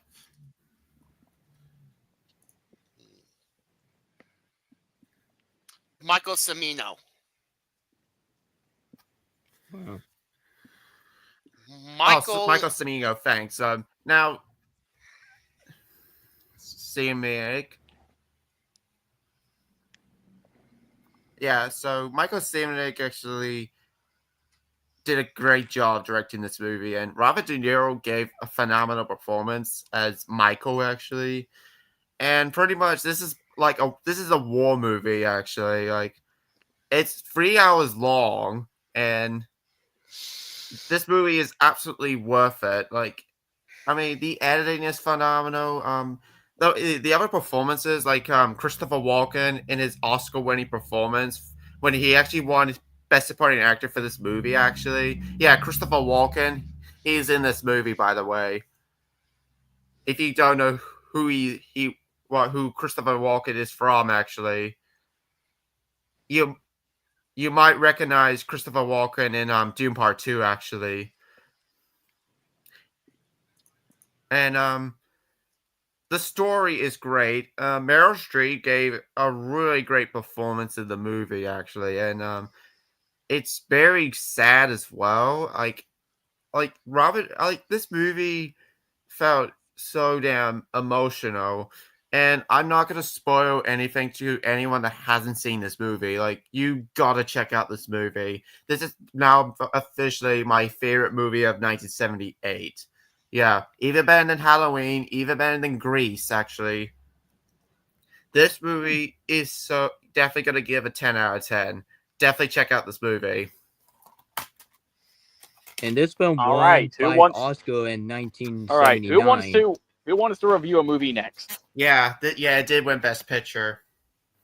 Michael Cimino. Wow. Michael Cimino, thanks. Now, Seminick. Yeah, so Michael Seminick actually did a great job directing this movie, and Robert De Niro gave a phenomenal performance as Michael, actually. And pretty much, this is a war movie, actually. Like, it's 3 hours long, and this movie is absolutely worth it. Like, I mean, the editing is phenomenal. the other performances, like Christopher Walken in his Oscar-winning performance when he actually won Best Supporting Actor for this movie. Actually, yeah, Christopher Walken. He's in this movie, by the way. If you don't know who who Christopher Walken is from, actually, you you might recognize Christopher Walken in Doom Part 2, actually. And the story is great. Meryl Streep gave a really great performance in the movie, actually, and it's very sad as well. Like this movie felt so damn emotional, and I'm not gonna spoil anything to anyone that hasn't seen this movie. Like, you gotta check out this movie. This is now officially my favorite movie of 1978. Yeah, even better than Halloween, even better than Grease, actually. This movie is so definitely gonna give a 10 out of 10. Definitely check out this movie. And this film All won right, who 5 wants- Oscar in All 1979. right, who wants to review a movie next? Yeah, it did win Best Picture.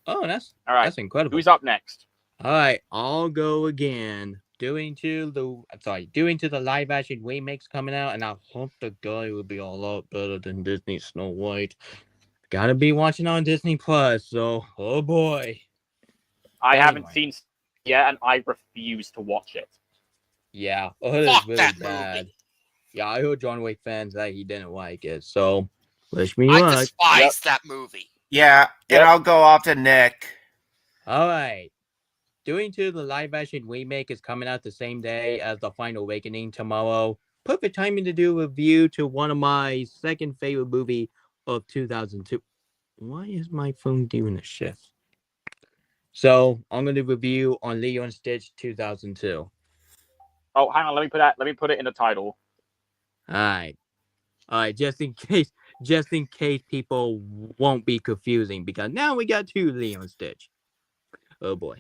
Oh, that's All right, incredible. who's up next? All right, I'll go again. Doing to the live action remakes coming out, and I hope the guy will be a lot better than Disney Snow White. Gotta be watching on Disney Plus, so oh boy. I haven't Anyway. seen yet, and I refuse to watch it. Yeah, it's Fuck really that bad. movie. Yeah, I heard John Wick fans that he didn't like it, so wish me I luck. despise that movie. Yeah, Yep. and I'll go off to Nick. All right. Doing to the live action remake is coming out the same day as The Final Awakening tomorrow. Perfect timing to do a review to one of my second favorite movie of 2002. Why is my phone doing this shit? So I'm going to review on Leo and Stitch 2002. Oh, hang on, let me put it in the title. All right, just in case people won't be confusing, because now we got 2 Leo and Stitch. Oh boy.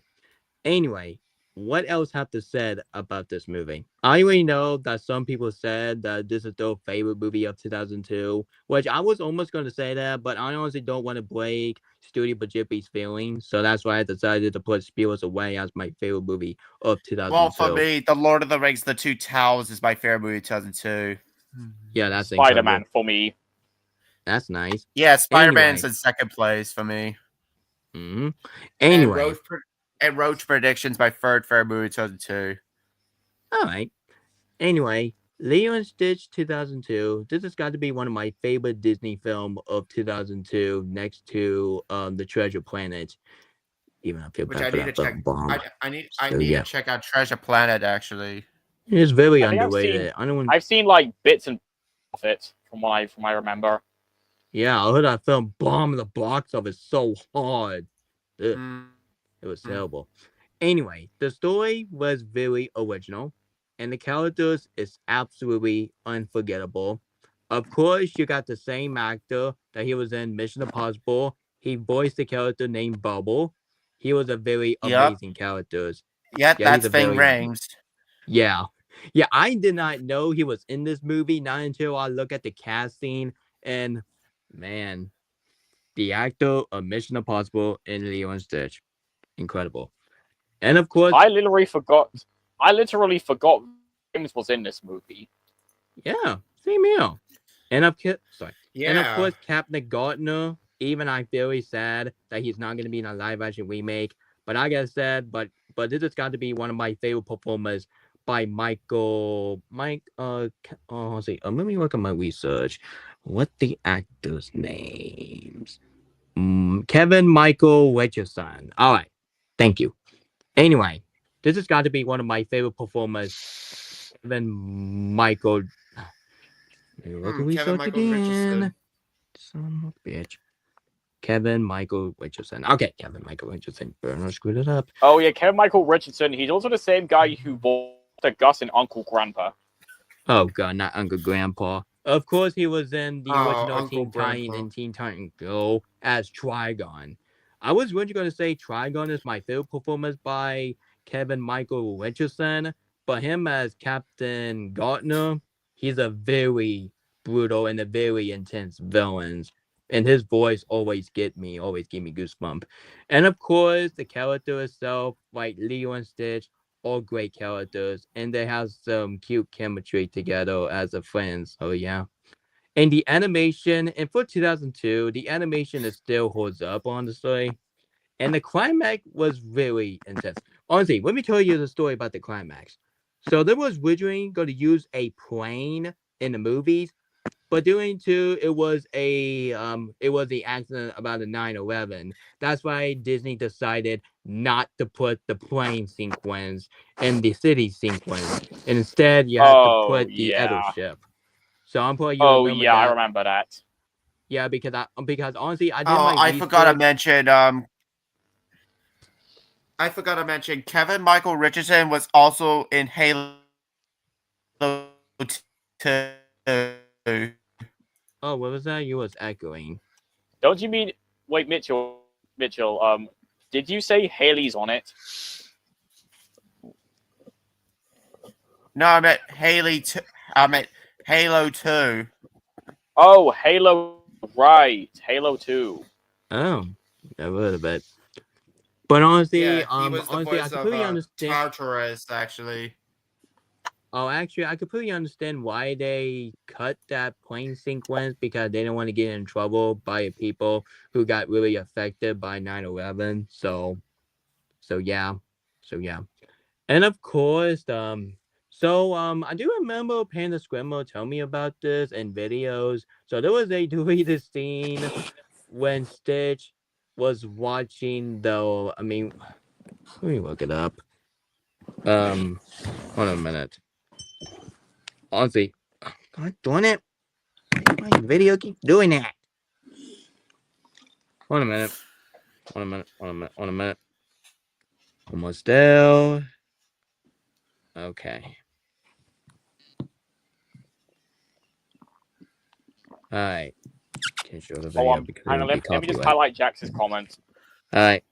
Anyway, what else have to said about this movie? I already know that some people said that this is their favorite movie of 2002, which I was almost going to say that, but I honestly don't want to break Studio Ghibli's feelings, so that's why I decided to put Spirited Away as my favorite movie of 2002. Well, for me, The Lord of the Rings: The Two Towers is my favorite movie of 2002. Yeah, that's Spider-Man incredible. for me. That's nice. Yeah, Spider-Man's Anyway. in second place for me. Mm-hmm. Anyway. And Roach Predictions, my third favorite movie of 2002. All right. Anyway, Lilo and Stitch 2002. This has got to be one of my favorite Disney film of 2002, next to The Treasure Planet. Even I feel Which bad I for need to that check. fucking bomb. I need yeah. to check out Treasure Planet, actually. It's very I think underrated. I've seen like bits and of it from what I remember. Yeah, I heard that film bomb the box office so hard. Ugh, it was terrible. Anyway, the story was very original, and the characters is absolutely unforgettable. Of course, you got the same actor that he was in Mission Impossible. He voiced the character named Bubble. He was a very amazing character. Yeah, Yeah, that's Ving Rhames. Yeah. Yeah, I did not know he was in this movie, not until I look at the casting, and man, the actor of Mission Impossible and Lilo and Stitch. Incredible. And of course, I literally forgot James was in this movie. yeah, same here. And of Yeah. course, Captain Gardner. Even I'm very sad that he's not going to be in a live action remake. But like I said, but this has got to be one of my favorite performers by Michael. Let's see. Let me look at my research. What the actors' names? Kevin Michael Richardson. All right, thank you. Anyway, this has got to be one of my favorite performers. Kevin Michael. Look at research again. Richardson. Son of a bitch. Kevin Michael Richardson. Okay, Kevin Michael Richardson. Bernard screwed it up. Oh yeah, Kevin Michael Richardson. He's also the same guy who voiced Gus in Uncle Grandpa. Oh god, not Uncle Grandpa. Of course, he was in the original Uncle Teen Titan and Teen Titan Go as Trigon. I was really going to say Trigon is my favorite performance by Kevin Michael Richardson, but him as Captain Gardner, he's a very brutal and a very intense villain. and his voice always give me goosebumps. And of course, the character itself, like Leo and Stitch, all great characters, and they have some cute chemistry together as a friends. So yeah. And the animation, and for 2002, the animation is still holds up, honestly. And the climax was really intense. Honestly, let me tell you the story about the climax. So there was originally going to use a plane in the movies, but due to it was the accident about the 9/11. That's why Disney decided not to put the plane sequence in the city sequence. And instead you had to Oh put the other yeah. ship. So I'm probably you Oh remember yeah, I that. remember that. Yeah, because honestly I did Oh, my I forgot to research. mention. I forgot to mention Kevin Michael Richardson was also in Halo 2. Oh, what was that? You was echoing. Don't you mean? Wait, Mitchell. Mitchell. Did you say Haley's on it? No, I meant Haley. I meant Halo 2. Oh, Halo. Right, Halo 2. Oh, never heard of it. But honestly, Yeah, he was the I voice completely of understand. Tartarus, actually. Oh, actually, I completely understand why they cut that plane sequence because they didn't want to get in trouble by people who got really affected by 9/11. So yeah, and of course, I do remember Panda Squimble tell me about this in videos. So there was a deleted scene when Stitch was watching the. I mean, let me look it up. Hold on a minute. Honestly, God darn it! My video keeps doing that. Hold on a minute. Almost there. Okay. Alright. Can't show the video because it hang on. would be Let me just copyright. highlight Jax's comment. Alright.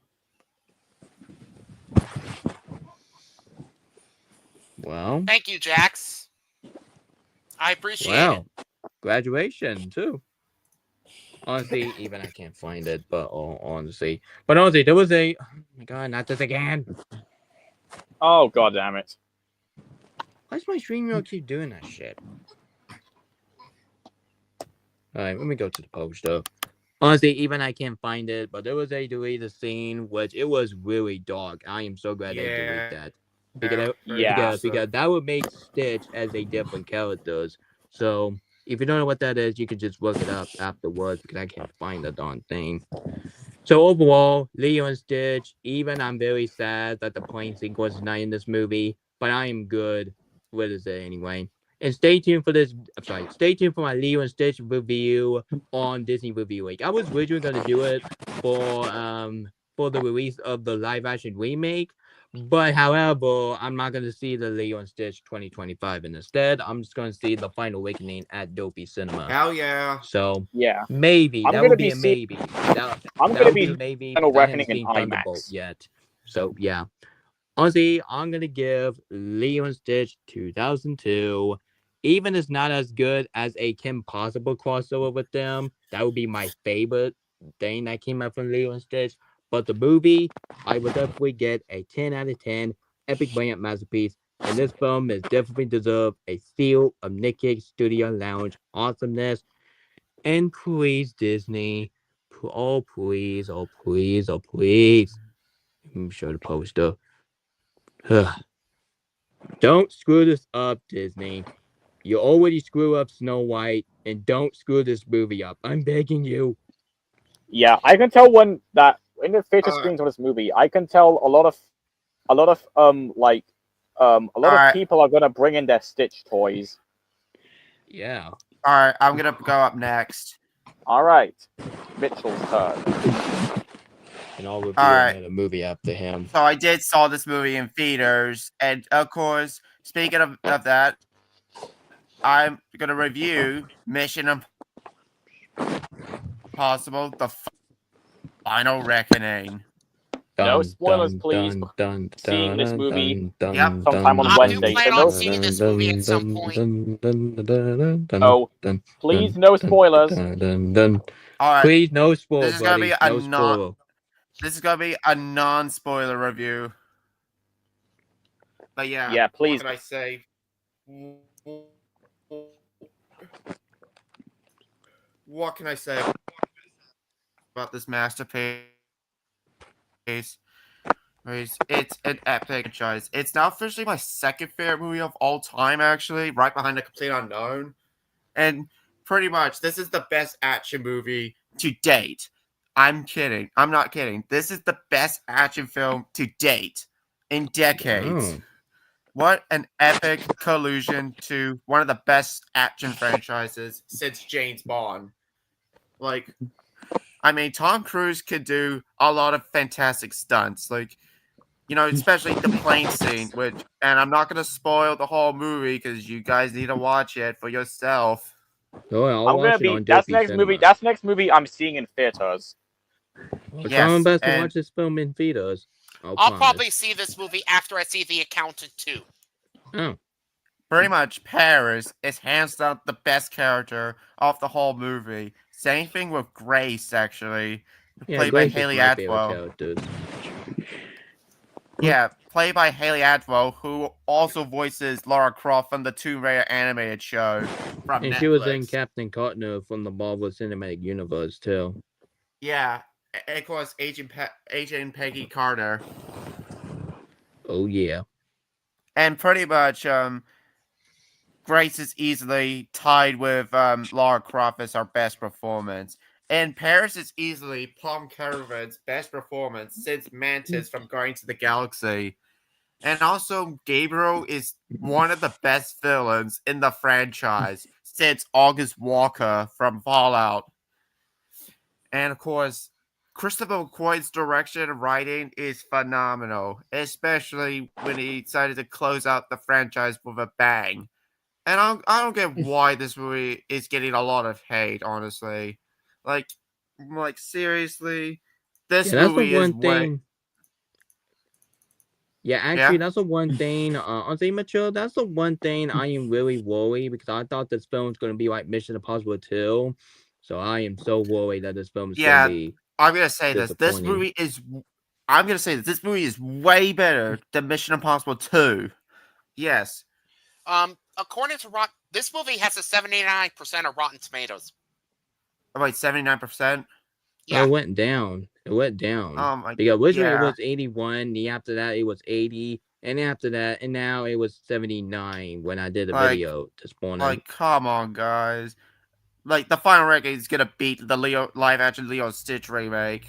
Well. Thank you, Jax. I appreciate it. Wow. Graduation too. Honestly, even I can't find it, but honestly. But honestly, there was a oh my god, not this again. Oh god damn it. Why does my streamer keep doing that shit? Alright, let me go to the poster. Honestly, even I can't find it, but there was a deleted scene which it was really dark. I am so glad they deleted that. Because that would make Stitch as a different character. So if you don't know what that is, you can just look it up afterwards because I can't find the darn thing. So overall, Leo and Stitch, even I'm very sad that the plane sequence is not in this movie, but I am good with it anyway. And stay tuned for stay tuned for my Leo and Stitch review on Disney Review Week. I was originally gonna do it for the release of the live action remake. But however, I'm not going to see the Leo and Stitch 2025. And instead, I'm just going to see the Final Awakening at Dopey Cinema. Hell yeah. So yeah, maybe I'm that gonna would be be a maybe. I'm That gonna would be be a maybe. Final I haven't Reckoning in seen Thunderbolt IMAX. yet. So yeah. Honestly, I'm going to give Leo and Stitch 2002. Even it's not as good as a Kim Possible crossover with them. That would be my favorite thing that came out from Leo and Stitch. But the movie, I would definitely get a 10 out of 10. Epic brilliant masterpiece. And this film is definitely deserve a seal of Nick Cage Studio Lounge awesomeness. And please, Disney. Oh, please. Oh, please. Oh, please. Let me show the poster. Don't screw this up, Disney. You already screw up Snow White, and don't screw this movie up. I'm begging you. Yeah, I can tell when that in the theater screens of this movie, I can tell a lot of people are gonna bring in their Stitch toys. Yeah. All right, I'm gonna go up next. All right, Mitchell's turn. And I'll review Alright. another movie after him. So I did saw this movie in theaters, and of course, speaking of that, I'm gonna review Mission Impossible: The Final Reckoning. No spoilers, please. Seeing this movie sometime on I do Wednesday. plan on seeing this movie at some point. Oh, please, no spoilers. All right. Please, no spoil, This is gonna buddy. be a No spoil. This is gonna be a non-spoiler review. But yeah, Yeah, please. What can I say? What can I say about this masterpiece? It's an epic franchise. It's now officially my second favorite movie of all time, actually, right behind The Complete Unknown. And pretty much, this is the best action movie to date. I'm kidding. I'm not kidding. This is the best action film to date in decades. Oh. What an epic collusion to one of the best action franchises since James Bond. Like, I mean, Tom Cruise could do a lot of fantastic stunts. Like, especially the plane scene, and I'm not going to spoil the whole movie because you guys need to watch it for yourself. Oh, I'll I'm watch gonna it be on that's Dopey next Cinema. movie. That's next movie I'm seeing in theaters. I'll try Yes, my best to and- watch this film in theaters. I'll promise. probably see this movie after I see The Accountant too. Oh. Pretty much, Paris is hands down the best character of the whole movie. Same thing with Grace, actually, Yeah, played by Grace is Haley my favorite Atwell. character. Yeah, played by Haley Atwell, who also voices Lara Croft from the Tomb Raider animated show from And Netflix. she was in Captain Carter from the Marvel Cinematic Universe, too. Yeah, and of course, Agent Peggy Carter. Oh, yeah. And pretty much, Grace is easily tied with Lara Croft as our best performance. And Paris is easily Palm Caravan's best performance since Mantis from Guardians of the Galaxy. And also, Gabriel is one of the best villains in the franchise since August Walker from Fallout. And of course, Christopher McQuarrie's direction and writing is phenomenal, especially when he decided to close out the franchise with a bang. And I don't get why this movie is getting a lot of hate, honestly. Like seriously, this Yeah, that's the movie is one thing. Yeah, actually, that's the one thing. Honestly, Mitchell, that's the one thing I am really worried because I thought this film was going to be like Mission Impossible 2. So I am so worried that this film is going to be. I'm gonna say this. disappointing. I'm gonna say this movie is way better than Mission Impossible 2. Yes. According to this movie has a 79% of Rotten Tomatoes. Wait, 79%? Yeah. It went down. It went down. My, Because originally yeah. it was 81. The after that it was 80. And after that, and now it was 79 when I did a video this morning. Like, come on, guys. Like, the final ranking is gonna beat the live action Leo Stitch remake.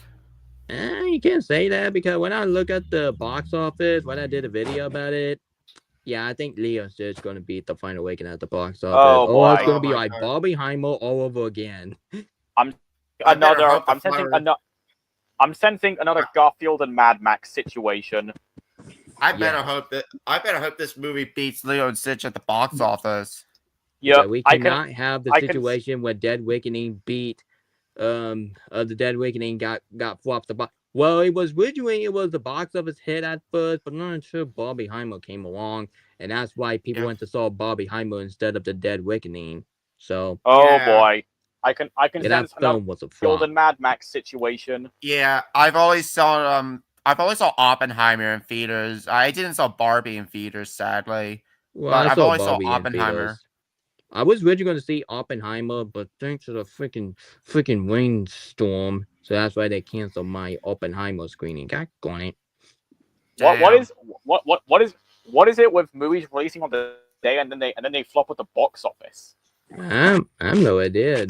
You can't say that because when I look at the box office, when I did a video about it, yeah, I think Leo's just going to beat the Final Awakening at the box office. Oh, boy. It's going to be Oh, like God. Bobby Heimer all over again. I'm sensing another Garfield and Mad Max situation. I better hope this movie beats Leo and Stitch at the box office. Yeah, We cannot have the I can- situation where Dead Reckoning beat the Dead Reckoning got flopped the box. Well, it was the box office hit at first, but I'm not sure Bobby Heimer came along, and that's why people went to saw Bobby Heimer instead of the Dead Reckoning. So boy, I can that sense another film was a Garfield flop. and Mad Max situation. Yeah, I've always saw Oppenheimer in theaters. I didn't saw Barbie in theaters, sadly. Well, But I I've saw always saw Barbie in Oppenheimer. theaters. I was originally going to see Oppenheimer, but thanks to the freaking rainstorm, so that's why they canceled my Oppenheimer screening. God darn it! What is it with movies releasing on the day and then they flop at the box office? I'm no idea.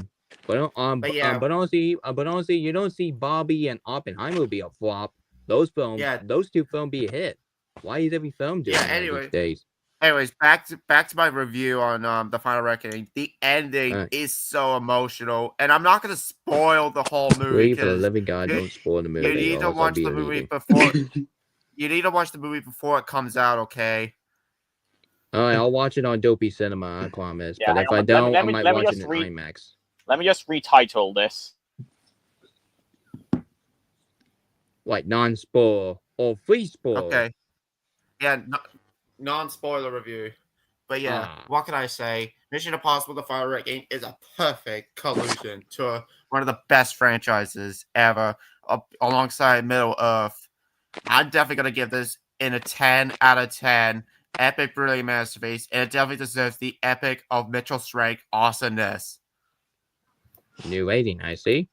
But yeah. but honestly, you don't see Barbie and Oppenheimer be a flop. Those two films be a hit. Why is every film doing that these days? Anyways, back to my review on the Final Reckoning. The ending is so emotional, and I'm not gonna spoil the whole movie. For the living God, don't spoil the movie. You need to watch the movie before. You need to watch the movie before it comes out. Okay. All right, I'll watch it on Dopey Cinema. I promise. Yeah, but if I don't, I might watch it in read, IMAX. Let me just retitle this. Like non-spoil or free spoil. Okay. Yeah, non-spoiler review. But yeah, what can I say? Mission Impossible: The Final Reckoning is a perfect collusion to one of the best franchises ever, alongside Middle Earth. I'm definitely gonna give this in a 10 out of 10. Epic, brilliant masterpiece, and it definitely deserves the epic of Mitchell Strike awesomeness. New rating, I see.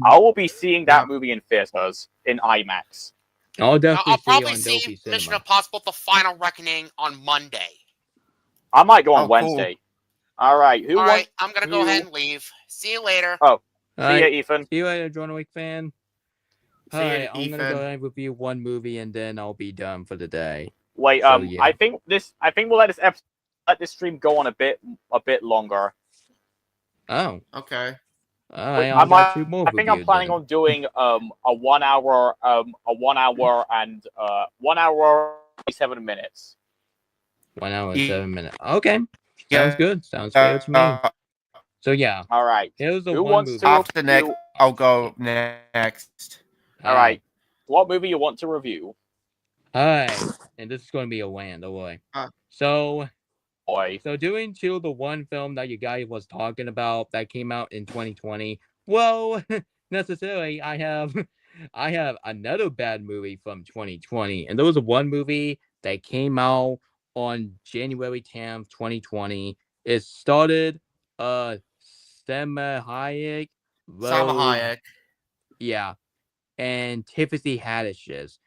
I will be seeing that Yeah. movie in theaters in IMAX. I'll definitely I'll see probably it on see Dolby Mission Cinema. Impossible: The Final Reckoning on Monday. I might go on Oh, cool. Wednesday. All right, All right, I'm gonna go ahead and leave. See you later. Oh, see Alright, ya, Ethan. see you later, John Wick fan. See you, Alright, I'm gonna go Ethan. ahead and review one movie and then I'll be done for the day. Wait, So, yeah. I think we'll let this stream go on a bit longer. Oh, Okay. alright, I I'll got two more I think I'm reviews planning then. on doing a 1 hour and 1 hour 7 minutes. 1 hour and Yeah. 7 minutes. Okay, Yeah. sounds good. Sounds fair to me. So yeah, All right. here's the Who one wants movie. to After next, review? I'll go next. All right. What movie you want to review? Alright, and this is going to be a land, don't worry. So Boy. doing to the one film that you guys was talking about that came out in 2020. Well, necessarily, I have another bad movie from 2020, and there was one movie that came out on January 10th, 2020. It started Salma Hayek, Salma Hayek. yeah, and Tiffany Haddish's.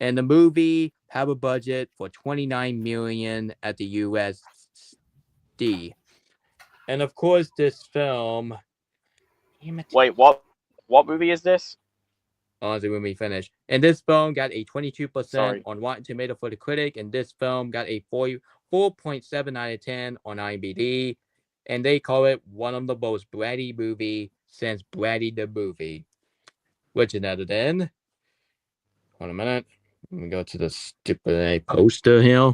And the movie have a budget for 29 million at the USD. And of course, this film. Wait, what movie is this? Honestly, when we finish. And this film got a 22% Sorry. on Rotten Tomato for the critic, and this film got a 4.7 out of 10 on IMDb. And they call it one of the most bratty movie since Bratty the Movie. Which another then. Hold a minute. Let me go to the stupid poster here.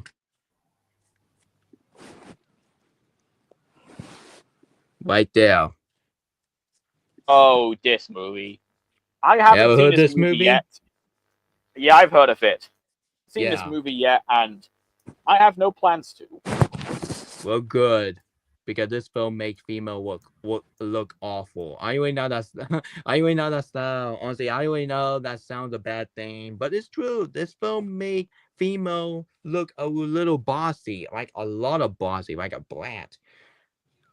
Right there. Oh, this movie. I haven't ever seen heard this this movie movie? yet. Yeah, I've heard of it. Seen this Yeah. movie yet, and I have no plans to. Well, good, because this film makes female look awful. I already know that's honestly, I already know that sounds a bad thing, but it's true. This film make female look a little bossy, like a lot of bossy, like a brat.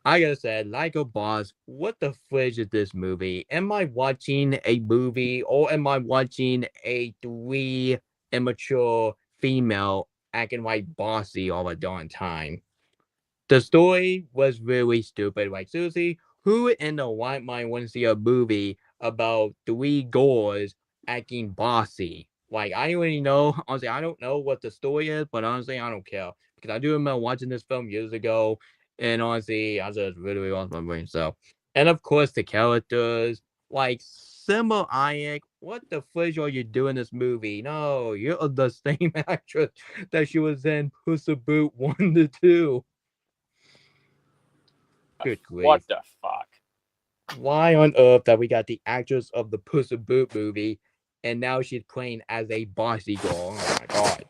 I gotta say, like a boss, what the fridge is this movie? Am I watching a movie or am I watching a three immature female acting like bossy all the darn time? The story was really stupid. Like, seriously, who in the white mind wants to see a movie about three girls acting bossy? Like, I already know, honestly, I don't know what the story is, but honestly, I don't care. Because I do remember watching this film years ago, and honestly, I just really lost my brain. So, and of course, the characters, like Simba Hayek, what the fudge are you doing in this movie? No, you're the same actress that she was in Puss in Boot 1 to 2. Good grief. What the fuck? Why on earth that we got the actress of the Puss in Boot movie, and now she's playing as a bossy girl? Oh my god.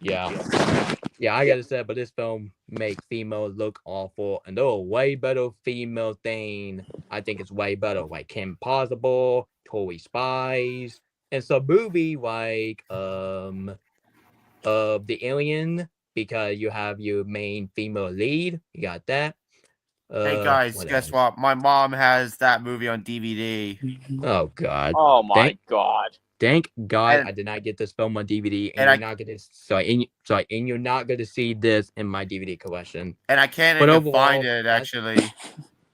Yeah, I gotta say, but this film make females look awful, and they're a way better female thing. I think it's way better, like Kim Possible, Tory Spies, and some movie like The Alien, because you have your main female lead. You got that. Hey guys, what guess else? what? My mom has that movie on DVD. Oh god. Oh my god. Thank God And- I did not get this film on DVD, and and you're not gonna and you're not gonna see this in my DVD collection. And I can't But even overall, find it actually.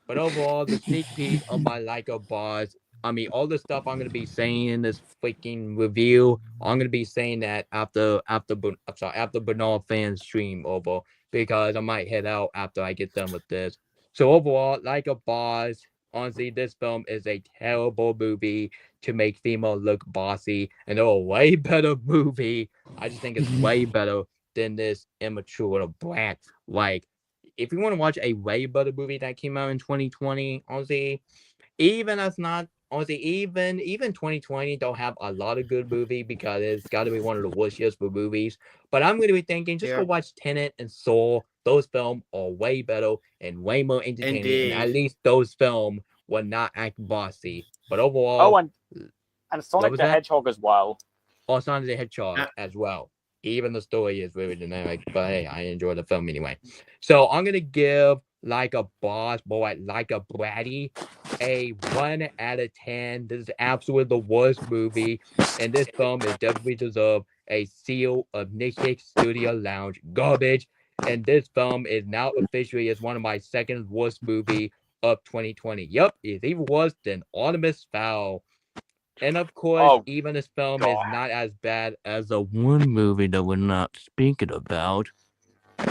But overall, the sneak peek of my Leica boss, I mean, all the stuff I'm gonna be saying in this freaking review, I'm gonna be saying that after BurnardFan stream over, because I might head out after I get done with this. So overall, like a boss, honestly, this film is a terrible movie to make female look bossy, and they're a way better movie. I just think it's way better than this immature brat. Like, if you want to watch a way better movie that came out in 2020, honestly, even that's not honestly, even 2020 don't have a lot of good movie because it's got to be one of the worst years for movies. But I'm going to be thinking, just go Yeah. watch Tenet and Soul. Those films are way better and way more entertaining, and at Indeed. least those films will not act bossy. But Oh, overall, and what Sonic was the that? Hedgehog as well. Or Sonic the Hedgehog Yeah. as well. Even the story is really generic, but hey, I enjoy the film anyway. So I'm gonna give Like a Boss Boy, Like a Bratty, a 1 out of 10. This is absolutely the worst movie, and this film is definitely deserve a seal of Nick Hicks Studio Lounge garbage. And this film is now officially as one of my second worst movie of 2020. Yup, it's even worse than Artemis Fowl. And of course, Oh, even this film is God. not as bad as the one movie that we're not speaking about.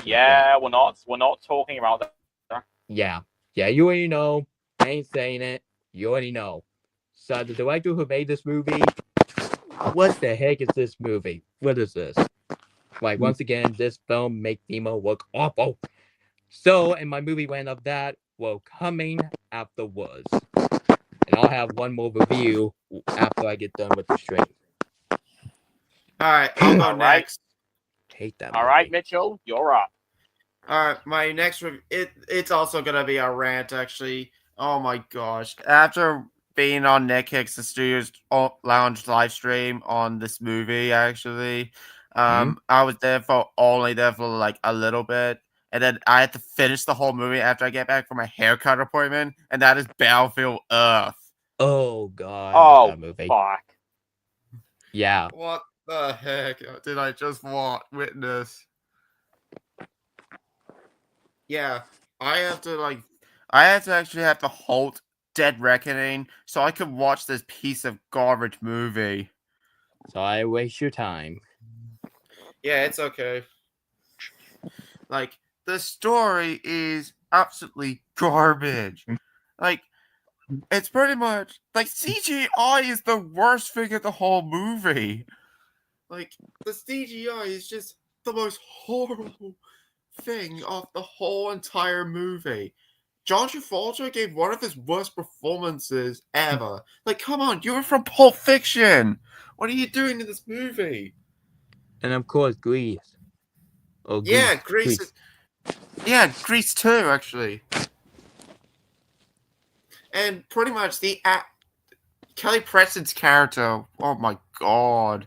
Yeah, we're not talking about that. Yeah, you already know. I ain't saying it. You already know. So the director who made this movie, what the heck is this movie? What is this? Like once again, this film makes Nemo look awful. So, and my movie went of that will coming afterwards. And I'll have one more review after I get done with the stream. All right, I'll go All right. next. Hate that All movie. right, Mitchell, you're up. All right, my next it's also gonna be a rant actually. Oh my gosh! After being on Nick Hicks the Studios Lounge live stream on this movie, actually, I was only there for like a little bit, and then I had to finish the whole movie after I get back from my haircut appointment, and that is Battlefield Earth. Oh god, I Oh, love that movie. fuck. Yeah. What the heck did I just witness? Yeah, I have to actually have to halt Dead Reckoning so I could watch this piece of garbage movie. So I waste your time. Yeah, it's okay. Like, the story is absolutely garbage. Like, it's pretty much like CGI is the worst thing of the whole movie. Like, the CGI is just the most horrible thing of the whole entire movie. John Travolta gave one of his worst performances ever. Like, come on, you were from Pulp Fiction. What are you doing in this movie? And of course, Grease. Oh, Yeah, Grease. Yeah, Grease too, actually. And pretty much Kelly Preston's character. Oh my god.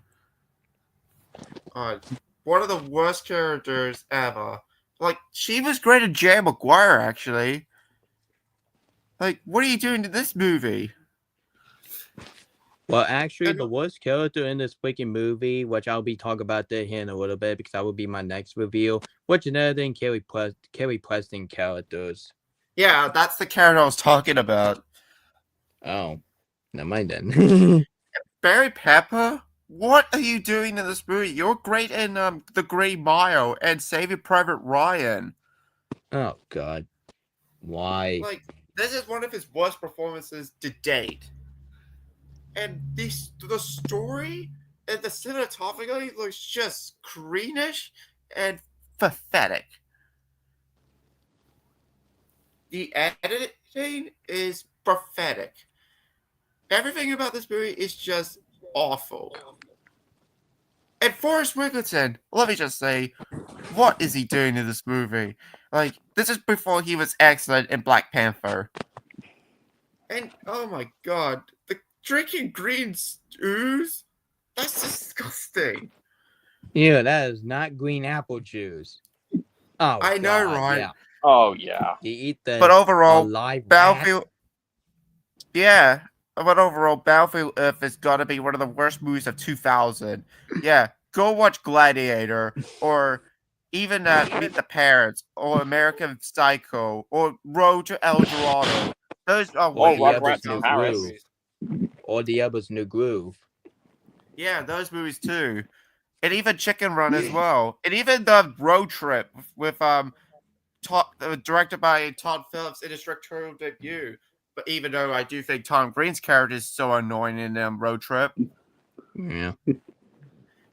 One of the worst characters ever. Like, she was great at Jerry Maguire, actually. Like, what are you doing in this movie? Well, actually, the worst character in this freaking movie, which I'll be talking about that here in a little bit because that will be my next review, which another than Kelly Preston characters. Yeah, that's the character I was talking about. Oh, never mind then. Barry Pepper? What are you doing in this movie? You're great in The Green Mile and Saving Private Ryan. Oh god, why? Like, this is one of his worst performances to date. And the story and the cinematography looks just greenish and pathetic. The editing is pathetic. Everything about this movie is just awful. And Forrest Whitaker, let me just say, what is he doing in this movie? Like, this is before he was excellent in Black Panther. And, oh my god, the drinking green ooze? That's disgusting. Yeah, that is not green apple juice. Oh, I know, god, right? Yeah. Oh, yeah. You eat the But overall, alive Battlefield... rat? Yeah, but overall, Battlefield Earth has got to be one of the worst movies of 2000. Yeah, go watch Gladiator, or even Meet the Parents, or American Psycho, or Road to El Dorado. Those are Whoa, way Rugrats better in 2000 Paris. movies. Or the other's New Groove. Yeah, those movies too. And even Chicken Run as well. And even the Road Trip with directed by Todd Phillips in his directorial debut. But even though I do think Tom Green's character is so annoying in Road Trip. Yeah.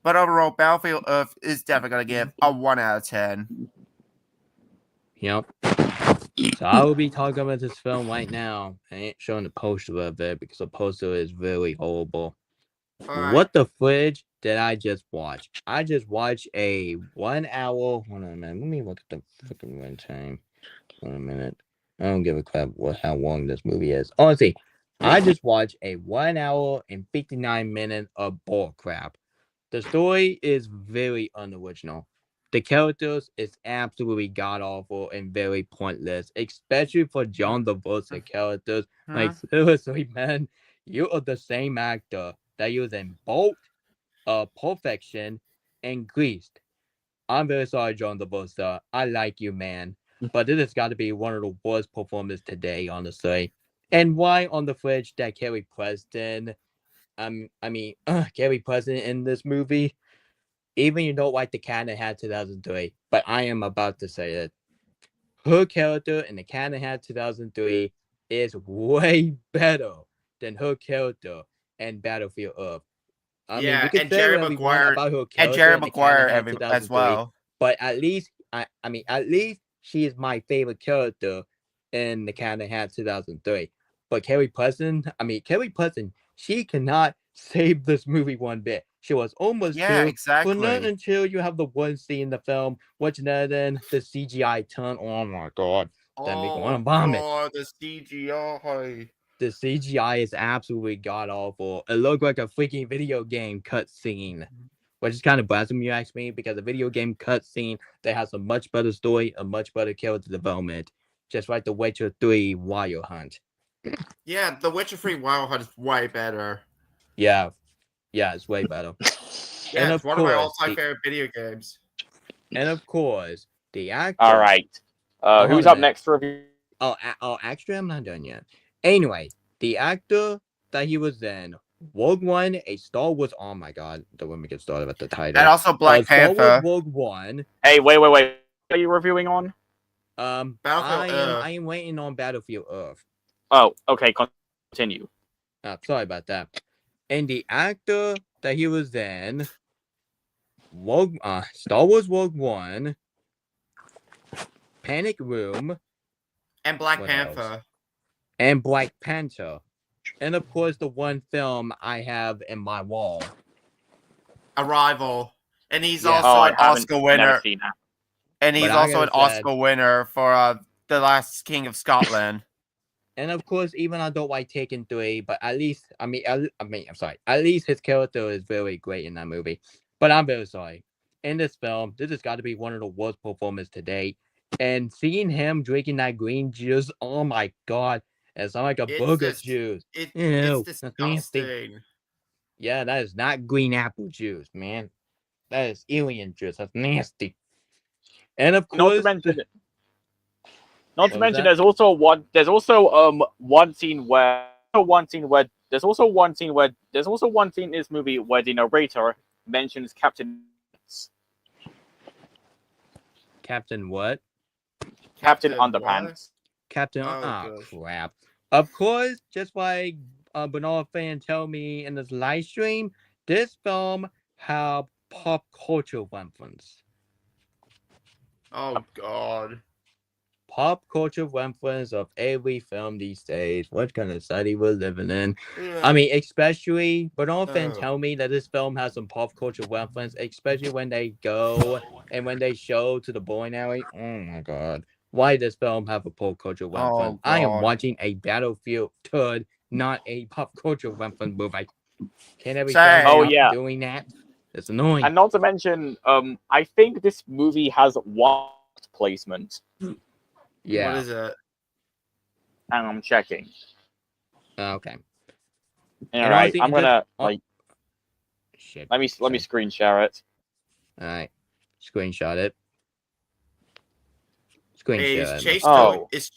But overall, Battlefield Earth is definitely going to give a 1 out of 10. Yep. So I will be talking about this film right now. I ain't showing the poster of it because the poster is really horrible. Alright. What the fridge did I just watch? I just watched a 1 hour. Hold on a minute. Let me look at the freaking runtime. 1 minute. I don't give a crap how long this movie is. Honestly, I just watched a 1 hour and 59 minutes of bull crap. The story is very unoriginal. The characters is absolutely god awful and very pointless, especially for John Travolta characters. Like seriously, man, you are the same actor that was in Bolt, Perfection, and Greased. I'm very sorry, John Travolta. I like you, man, but this has got to be one of the worst performances today, honestly. And why on the fridge that Kelly Preston? Kelly Preston in this movie. Even you don't like the Cat in the Hat 2003, but I am about to say it. Her character in the Cat in the Hat 2003 is way better than her character in Battlefield Earth. I mean, you can and say Jerry whatever you want Maguire about her and character Jerry in the Cat in Maguire the Hat as 2003, well. but at least, at least she is my favorite character in the Cat in the Hat 2003. But Kelly Preston, she cannot save this movie one bit. She was almost Yeah, killed, exactly. but not until you have the one scene in the film, which then the CGI turn. Oh my god, that make me want to vomit. God, the CGI. The CGI is absolutely god awful. It looked like a freaking video game cutscene, which is kind of blasphemy, you ask me, because a video game cutscene that has a much better story, a much better character development, just like The Witcher 3 Wild Hunt. Yeah, The Witcher 3 Wild Hunt is way better. Yeah, it's way better. Yeah, And it's of one of my course, all-time favorite video games. And of course, the actor. All right. Who's up next for review? Actually, I'm not done yet. Anyway, the actor that he was in Rogue One, a Star Wars. Oh my god, don't let me get started with the title. And also Black Star Panther. Wars Rogue One. Hey, wait. What are you reviewing on? I am waiting on Battlefield Earth. Oh, okay. Continue. Sorry about that. And the actor that he was in Star Wars Rogue One, Panic Room, and Black what Panther. else? And Black Panther. And of course, the one film I have in my wall. Arrival. And he's Yeah. also an Oscar winner. Never seen that. And he's But I also an gotta say- Oscar winner for The Last King of Scotland. And of course, even I don't like Taken 3, but at least, I'm sorry. At least his character is very great in that movie. But I'm very sorry. In this film, this has got to be one of the worst performances to date. And seeing him drinking that green juice, oh my god, it's like a burger juice. It's Ew, that's nasty. disgusting. Yeah, that is not green apple juice, man. That is alien juice. That's nasty. And of course, not to mention, there's also one scene in this movie where the narrator mentions Captain what? Captain Underpants. Captain. Oh, crap. Of course, just like BurnardFan told me in this live stream, this film have pop culture reference. Oh god. Pop culture reference of every film these days. What kind of society we're living in? Yeah. I mean, especially BurnardFan tell me that this film has some pop culture reference, especially when they go and when they show to the bowling alley. Oh my god. Why does this film have a pop culture reference? I am watching a Battlefield turd, not a pop culture reference movie. Can't every film stop doing that? It's annoying. And not to mention, I think this movie has one placement. Yeah. What is it? And I'm checking. Okay. All right, I'm gonna Shit. Let me screen share it. All right, screenshot it. Screenshot. Is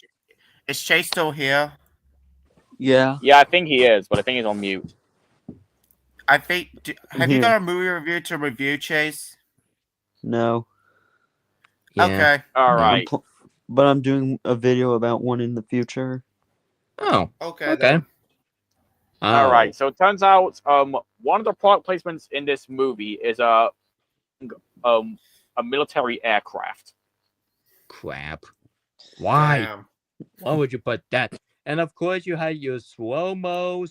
Chase still here? Yeah. Yeah, I think he is, but I think he's on mute. I think. Have you got a movie review to review, Chase? No. Yeah. Okay. All right. But I'm doing a video about one in the future. Oh. Okay. Then. All right. So it turns out, one of the product placements in this movie is a military aircraft. Crap. Why? Damn. Why would you put that? And of course, you had your slow-mo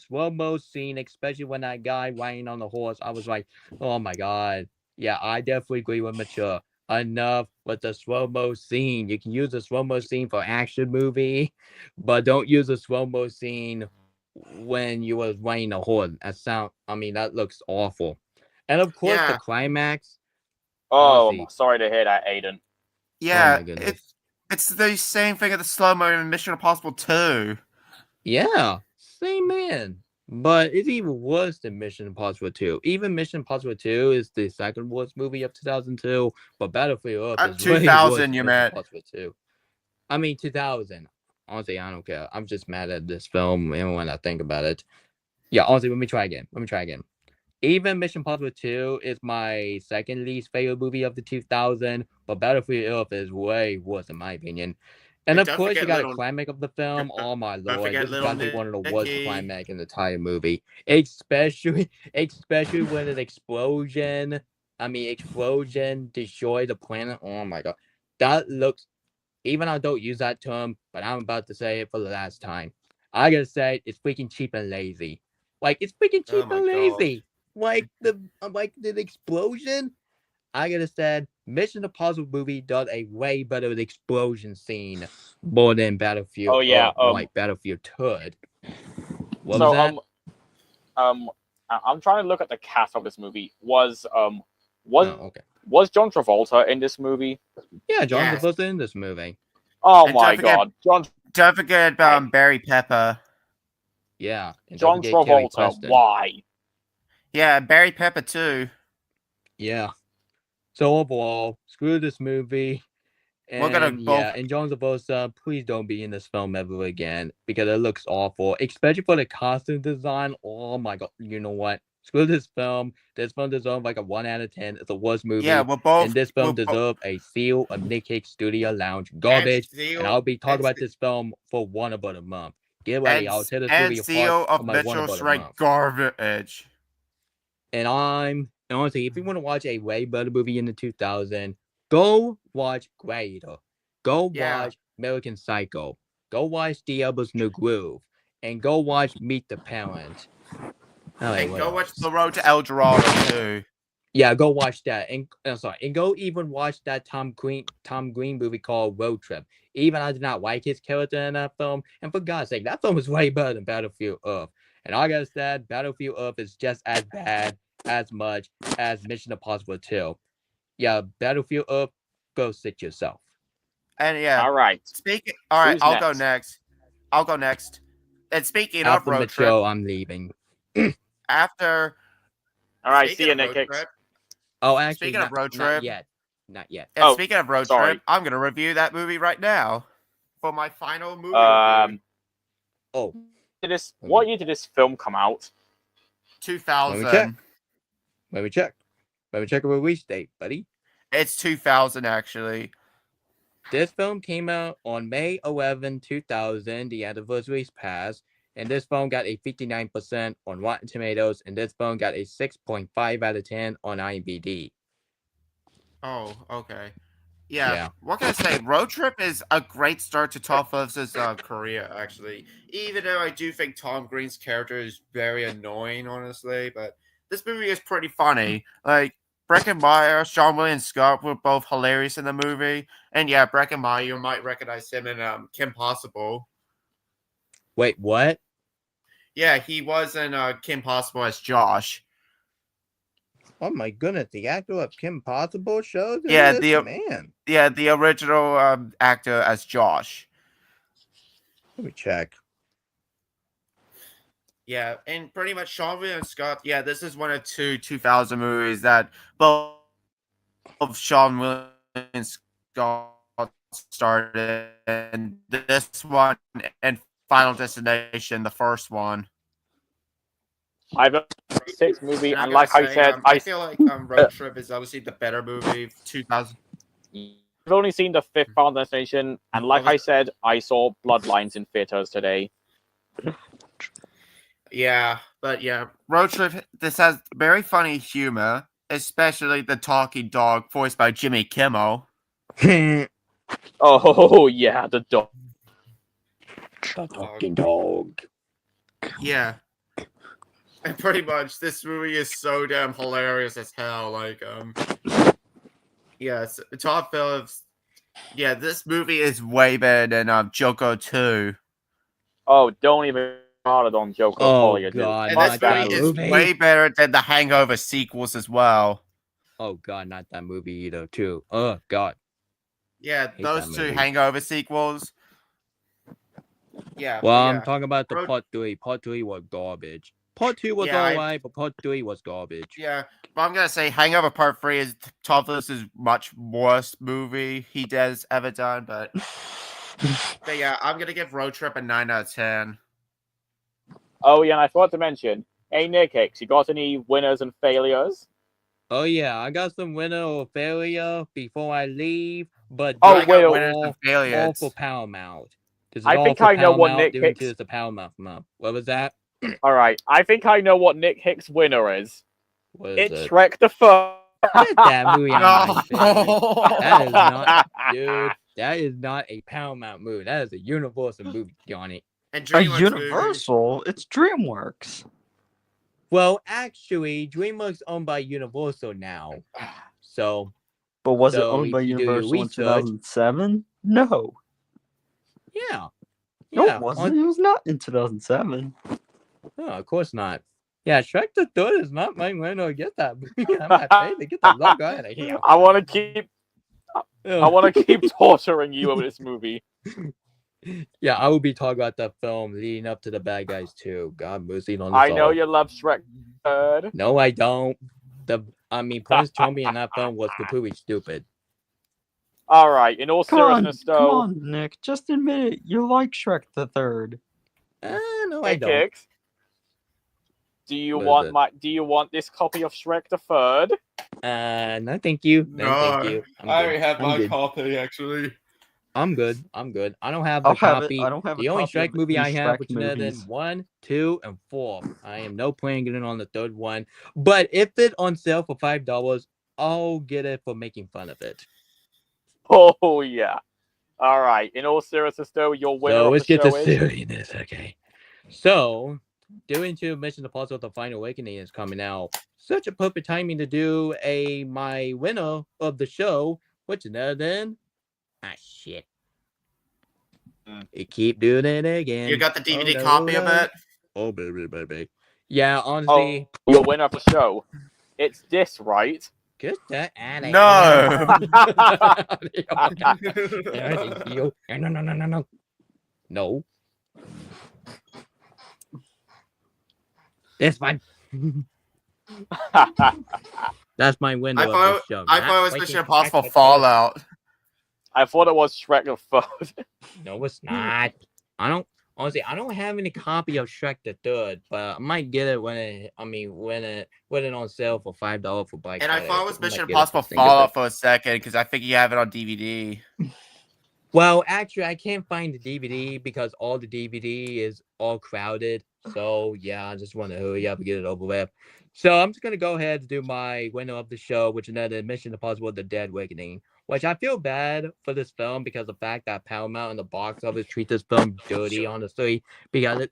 scene, especially when that guy riding on the horse. I was like, oh my god. Yeah, I definitely agree with Mature. Enough with the slow-mo scene. You can use the slow-mo scene for action movie, but don't use the slow-mo scene when you was riding a horse. That looks awful. And of course, the Yeah. climax. Oh, Honestly, sorry to hear that, Aiden. Yeah, my goodness. it's the same thing at the slow-mo in Mission Impossible 2. Yeah, same man. But it's even worse than Mission Impossible 2. Even Mission Impossible 2 is the second worst movie of 2002, but Battlefield Earth is way worse 2000, than you Mission meant. Impossible 2. I mean, 2000. Honestly, I don't care. I'm just mad at this film and when I think about it. Yeah, honestly, let me try again. Even Mission Impossible 2 is my second least favorite movie of the 2000, but Battlefield Earth is way worse in my opinion. And And of don't course, you forget got a little climax of the film. Oh my don't lord, forget this has little got to be one of the worst Nicky. climax in the entire movie. Especially when an explosion destroyed the planet. Oh my god, that looks. Even I don't use that term, but I'm about to say it for the last time. I gotta say it's freaking cheap and lazy. Like it's freaking Oh cheap my and gosh. lazy. Like the explosion. I gotta say, Mission Impossible movie does a way better explosion scene more than Battlefield. Oh yeah. Like Battlefield Turd. What was So that? I'm trying to look at the cast of this movie. Was Okay. was John Travolta in this movie? Yeah, John Yes. Travolta in this movie. Oh And my god, Don't forget Barry Pepper. Yeah, and don't John forget Kerry Travolta. Preston. Why? Yeah, Barry Pepper too. Yeah. So overall, screw this movie. We're gonna And both. yeah, and John Travolta, please don't be in this film ever again because it looks awful, especially for the costume design. Oh my god, you know what? Screw this film. This film deserves like a 1 out of 10. It's the worst movie. Yeah, we're both. And this film deserves a seal of Nick Hicks Studio Lounge And garbage. And Seal. I'll be talking And, about this film for one about a month. Get ready, I'll tear this movie apart Seal for of my one Mitchell about a Strike month. garbage. And honestly, if you want to watch a way better movie in the 2000s, go watch Gladiator. Go Yeah. watch American Psycho. Go watch The Elbows in the Groove. And go watch Meet the Parents. And go watch The Road to El Dorado too. Yeah, go watch that. And go even watch that Tom Green movie called Road Trip. Even I did not like his character in that film. And for God's sake, that film is way better than Battlefield Earth. And I gotta say, Battlefield Earth is just as bad as much as Mission Impossible 2. Yeah, Battlefield Earth, go sit yourself. And yeah. All right. All right, Who's I'll go next? next. And speaking of After road trip, Mature, I'm leaving. after. All right. speaking See you, of Nick road Hicks. trip, Oh, actually, Speaking of road not trip- yet. Not yet. And Oh, speaking of road sorry. trip, I'm gonna review that movie right now for my final movie review. Oh, What year did this film come out? 2000. let me check. Let me check a release date, buddy. It's 2000 actually. This film came out on May 11, 2000. The anniversary's passed. And this film got a 59% on Rotten Tomatoes. And this film got a 6.5 out of 10 on IMDb. Oh, okay. Yeah. Yeah. What can I say? Road Trip is a great start to Tom Phillips' career, actually. Even though I do think Tom Green's character is very annoying, honestly, but this movie is pretty funny. Like, Breckenmeyer, Sean William Scott were both hilarious in the movie. And yeah, Breckenmeyer, you might recognize him in Kim Possible. Wait, what? Yeah, he was in Kim Possible as Josh. Oh my goodness, the actor of Kim Possible shows? Yeah, man. Yeah, the original actor as Josh. Let me check. Yeah, and pretty much Sean William Scott. Yeah, this is one of 2000 movies that both of Sean William Scott started, and this one and Final Destination, the first one. I've a 6 movie, And and I like gotta I say, said, I feel like Road Trip is obviously the better movie of 2000. I've only seen the 5th Final Destination, and like I said, I saw Bloodlines in theaters today. Yeah, but yeah, Road Trip. This has very funny humor, especially the talking dog voiced by Jimmy Kimmel. Oh yeah, the dog. The fucking dog. Yeah. And pretty much, this movie is so damn hilarious as hell. Like, yeah, Todd Phillips. Yeah, this movie is way better than Joko 2. Oh, don't even start on Joker Oh, Hollywood. God, And Fuck this not movie that is movie. way better than the Hangover sequels as well. Oh God, not that movie either. Too. Oh God. Yeah, Hate those that two movie. Hangover sequels. Yeah, Well, but I'm yeah. talking about the Road- part 3. Part 3 was garbage. Part 2 was Yeah, alright, but part 3 was garbage. Yeah, but I'm gonna say Hangover Part 3 is Todd Phillips' much worst movie he has ever done. But yeah, I'm gonna give Road Trip a 9 out of 10. Oh yeah, and I forgot to mention. Hey Nick Hicks, you got any winners and failures? Oh yeah, I got some winner or failure before I leave, but Oh, this I got well, winners and all failures. for Paramount. This is I all think for I know what Paramount Nick due Hicks. to the Paramount month. What was that? All right, I think I know what Nick Hicks' winner is. What is It's it? Shrek the First. Get that movie out of my face. That is not, not. dude. That is not a Paramount movie. That is a Universal movie, Johnny. And A DreamWorks movie. Universal? It's DreamWorks. Well, actually, DreamWorks owned by Universal now. So But was it So owned if by you do your Universal in research- 2007? No. yeah. No, Yeah. it wasn't. It was not in 2007. No, of course not. Yeah, Shrek the Third is not my winner. Get that. I'm not paying to get the log out of here. I want to keep. I Ugh. want to keep torturing you over this movie. Yeah, I will be talking about that film leading up to the Bad Guys too. God mercy on us I know all. you love Shrek Third. No, I don't. Prince Charming in that film was completely stupid. All right. In all Come on, seriousness, come though, on, Nick. Just admit it. You like Shrek the Third. No, I Nick don't. Hicks, do you What is want it? Do you want this copy of Shrek the Third? No, thank you. No, thank you. I'm good. have I'm good. copy actually. I'm good. I don't have the I'll have copy. it. I don't have The a only copy of Shrek movie any I have, Shrek which is better than movies. 1, 2, and 4. I am no plan getting on the third one. But if it's on sale for $5, I'll get it for making fun of it. Oh yeah. All right. In all seriousness, though, your winner So of let's the get to show is. seriousness, okay? So, due to Mission Impossible: The Final Awakening is coming out, such a perfect timing to do my winner of the show, which is none other than shit. You keep doing it again. You got the DVD no, copy of no. it? Oh baby. Yeah, honestly, Oh, your winner of the show. It's this, right? get that out of No. here. No. No. This one. That's my winner of the show. I thought it was Mission Impossible Fallout. I thought it was Shrek the Third. No, it's not. I don't have any copy of Shrek the Third, but I might get it when it on sale for $5 for Black And I Friday. thought it was I might Mission get it Impossible for single Fallout day. for a second because I think you have it on DVD. Well, actually, I can't find the DVD because all the DVD is all crowded. So yeah, I just want to hurry up and get it over with. So I'm just gonna go ahead and do my winner of the show, which is another Mission Impossible: The Dead Reckoning. Which I feel bad for this film because the fact that Paramount and the box office treat this film dirty, honestly, because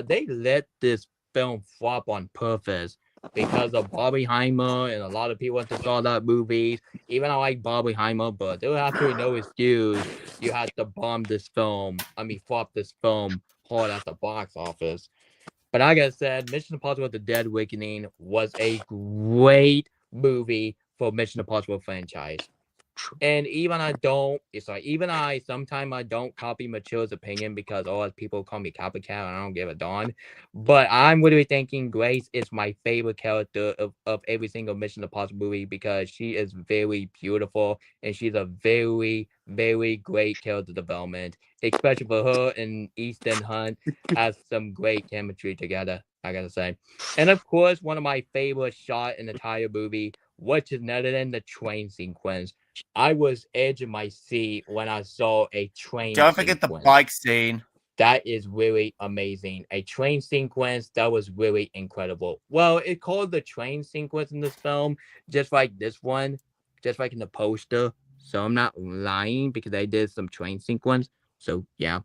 they let this film flop on purpose because of Bobby Heimer and a lot of people went to saw that movie. Even I like Bobby Heimer, but there was absolutely no excuse you had to bomb this film. Flop this film hard at the box office. But like I said, Mission Impossible: The Dead Reckoning was a great movie for Mission Impossible franchise. And even I sometimes I don't copy Matilda's opinion because all people call me copycat and I don't give a darn. But I'm literally thinking Grace is my favorite character of every single Mission Impossible movie because she is very beautiful and she's a very, very great character development. Especially for her and Easton Hunt has some great chemistry together, I gotta say. And of course, one of my favorite shots in the entire movie, which is none other than the train sequence. I was edging my seat when I saw a train Don't forget the sequence. bike scene. That is really amazing. A train sequence that was really incredible. Well, it's called the train sequence in this film, just like this one, just like in the poster. So I'm not lying because I did some train sequence. So yeah.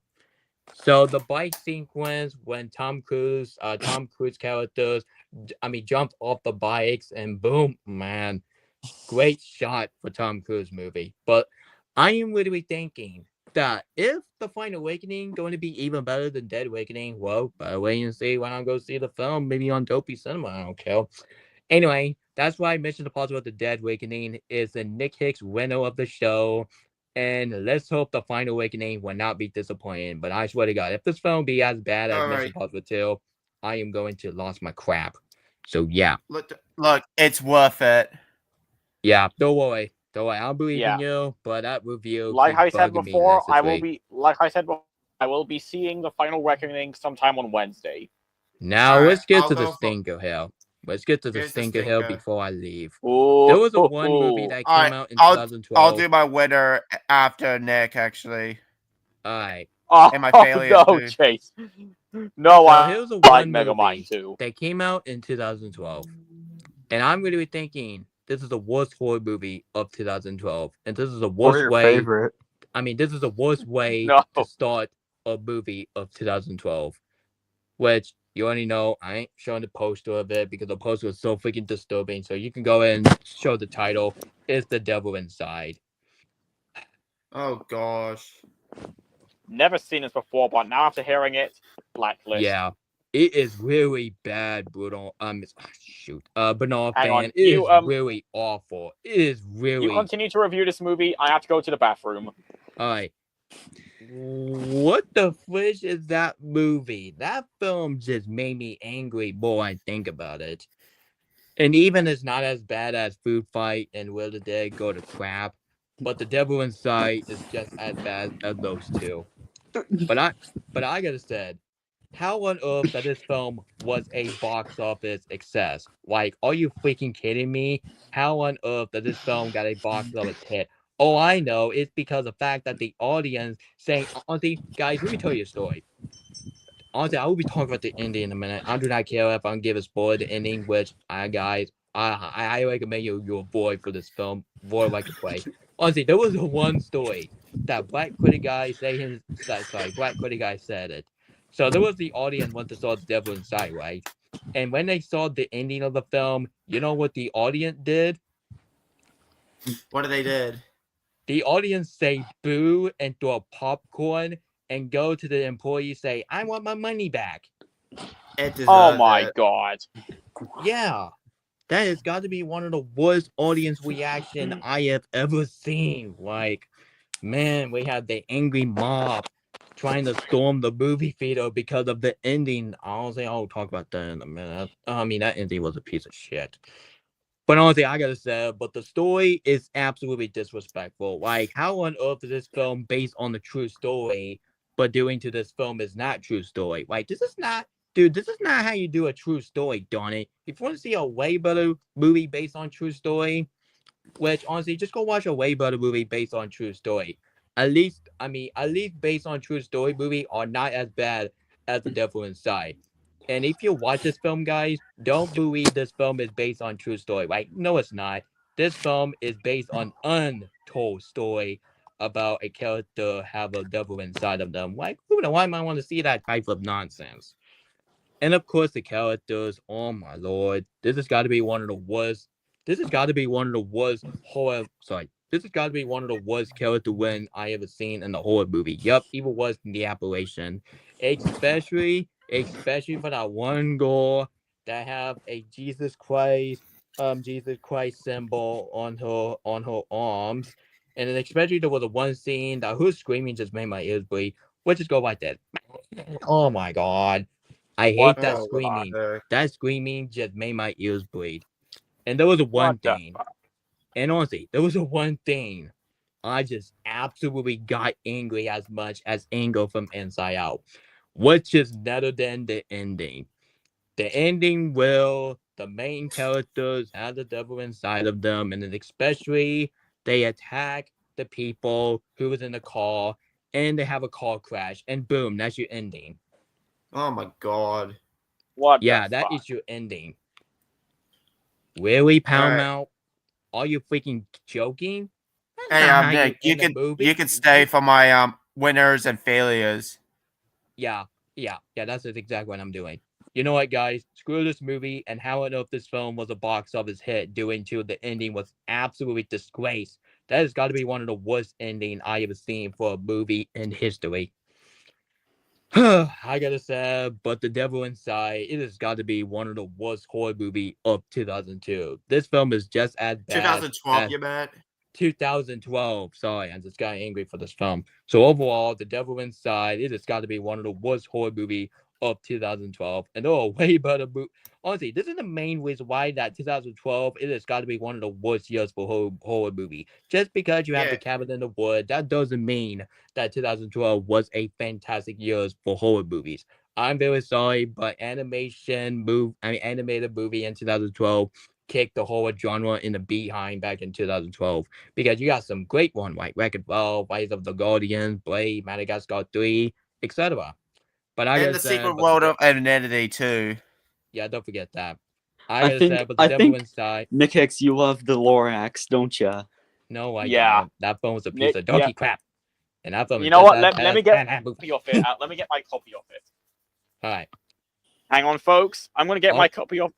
So the bike sequence when Tom Cruise characters, jumped off the bikes and boom, man, great shot for Tom Cruise movie. But I am literally thinking that if the Final Awakening going to be even better than Dead Awakening, well, better wait and see when I go see the film, maybe on Dopey Cinema. I don't care. Anyway, that's why Mission Impossible: The Dead Awakening is the Nick Hicks winner of the show. And let's hope the Final Awakening will not be disappointing. But I swear to God, if this film be as bad as All Mission right. Impossible 2, I am going to lose my crap. So yeah. Look, it's worth it. Yeah, don't worry. Don't worry. I'll believe in Yeah. you, but that review Like keeps I said bugging me before, I will necessarily. be like I said before, I will be seeing the Final Reckoning sometime on Wednesday. Now, Alright, let's get I'll to the go for- Stinker Hill. Let's get to the Here's the Stinker Hill stinker. before I leave. Ooh, There was a one movie that came Alright, out in I'll 2012. do my winner after Nick, actually. Alright. And my Oh failures, no, too. Chase. No, So I here's a like one Megamind movie too. that came out in 2012. And I'm going to be thinking this is the worst horror movie of 2012. And this is the Or worst your way. favorite. This is the worst way No. to start a movie of 2012. Which you already know, I ain't showing the poster of it because the poster was so freaking disturbing. So you can go ahead and show the title. It's The Devil Inside. Oh, gosh. Never seen this before, but now after hearing it, blacklist. Yeah. It is really bad, brutal. BurnardFan. Hang on, It is you really awful. It is really. You continue to review this movie. I have to go to the bathroom. Alright. What the frish is that movie? That film just made me angry more I think about it. And even it's not as bad as Food Fight and Will the Dead Go to Crap, but The Devil Inside is just as bad as those two. But I gotta say, how on earth that this film was a box office success? Like, are you freaking kidding me? How on earth that this film got a box office hit? Oh, I know. It's because of the fact that the audience saying, honestly, guys, let me tell you a story. Honestly, I will be talking about the ending in a minute. I do not care if I'm giving spoiler the ending, which I recommend you avoid for this film. Avoid like a play. Honestly, there was one story that Black Critic guy Black Critic guy said it. So there was the audience went to saw The Devil Inside, right? And when they saw the ending of the film, you know what the audience did? What did they did? The audience say boo and throw popcorn and go to the employee say, I want my money back. It deserves Oh my it. god. Yeah. That has got to be one of the worst audience reaction I have ever seen. Like, man, we had the angry mob trying to storm the movie theater because of the ending. I'll talk about that in a minute. That ending was a piece of shit. But honestly, I gotta say, but the story is absolutely disrespectful. Like, how on earth is this film based on the true story, but doing to this film is not true story? Like, this is not how you do a true story, darn it. If you want to see a way better movie based on true story, which honestly, just go watch a way better movie based on true story. At least based on true story movie are not as bad as The Devil Inside. And if you watch this film, guys, don't believe this film is based on true story. Like, no, it's not. This film is based on untold story about a character have a devil inside of them. Like, who the why might want to see that type of nonsense? And of course, the characters. Oh my lord, this has got to be one of the worst. This has got to be one of the worst horror. Sorry, this has got to be one of the worst character win I ever seen in the horror movie. Yep, even worse than the apparition. Especially for that one girl that have a Jesus Christ symbol on her arms. And then especially there was a one scene that her screaming just made my ears bleed. Let's just go like that. Oh my god. I hate What that the screaming. fuck? That screaming just made my ears bleed. And there was a one What the thing. And honestly, there was a one thing. I just absolutely got angry as much as anger from Inside Out, which is better than the ending. The ending will the main characters have the devil inside of them, and then especially they attack the people who was in the car, and they have a car crash, and boom, that's your ending. Oh my god. What Yeah, the that fuck? is your ending. Really, Alright. Paramount? Are you freaking joking? Hey, Not how Nick, you end a can movie. you can stay for my winners and failures. Yeah, that's exactly what I'm doing. You know what, guys? Screw this movie and how I know if this film was a box office hit due to the ending was absolutely disgrace. That has got to be one of the worst ending I ever seen for a movie in history. I gotta say, but The Devil Inside, it has got to be one of the worst horror movie of 2002. This film is just as bad 2012, as you bet. 2012. Sorry, I just got angry for this film. So overall, The Devil Inside, it has got to be one of the worst horror movie of 2012. And oh, way better movie. Honestly, this is the main reason why that 2012 it has got to be one of the worst years for horror movie. Just because you have Yeah. The Cabin in the Wood, that doesn't mean that 2012 was a fantastic year for horror movies. I'm very sorry, but animated movie in 2012 kicked the horror genre in the behind back in 2012 because you got some great ones like Wreck-It Ralph, Rise of the Guardians, Blade, Madagascar 3, etc. But I And gotta the say, secret world of Identity too. yeah, don't forget that. I I gotta think say, but The I Devil think Inside, Nick Hicks, you love the Lorax, don't ya? no, I Yeah. don't. That film was a piece Nick, of yeah. donkey crap. And that film You is know just what? as Let me bad get as a copy of it. Let me get my copy of it. Alright. Hang on, folks. I'm gonna get Oh. my copy of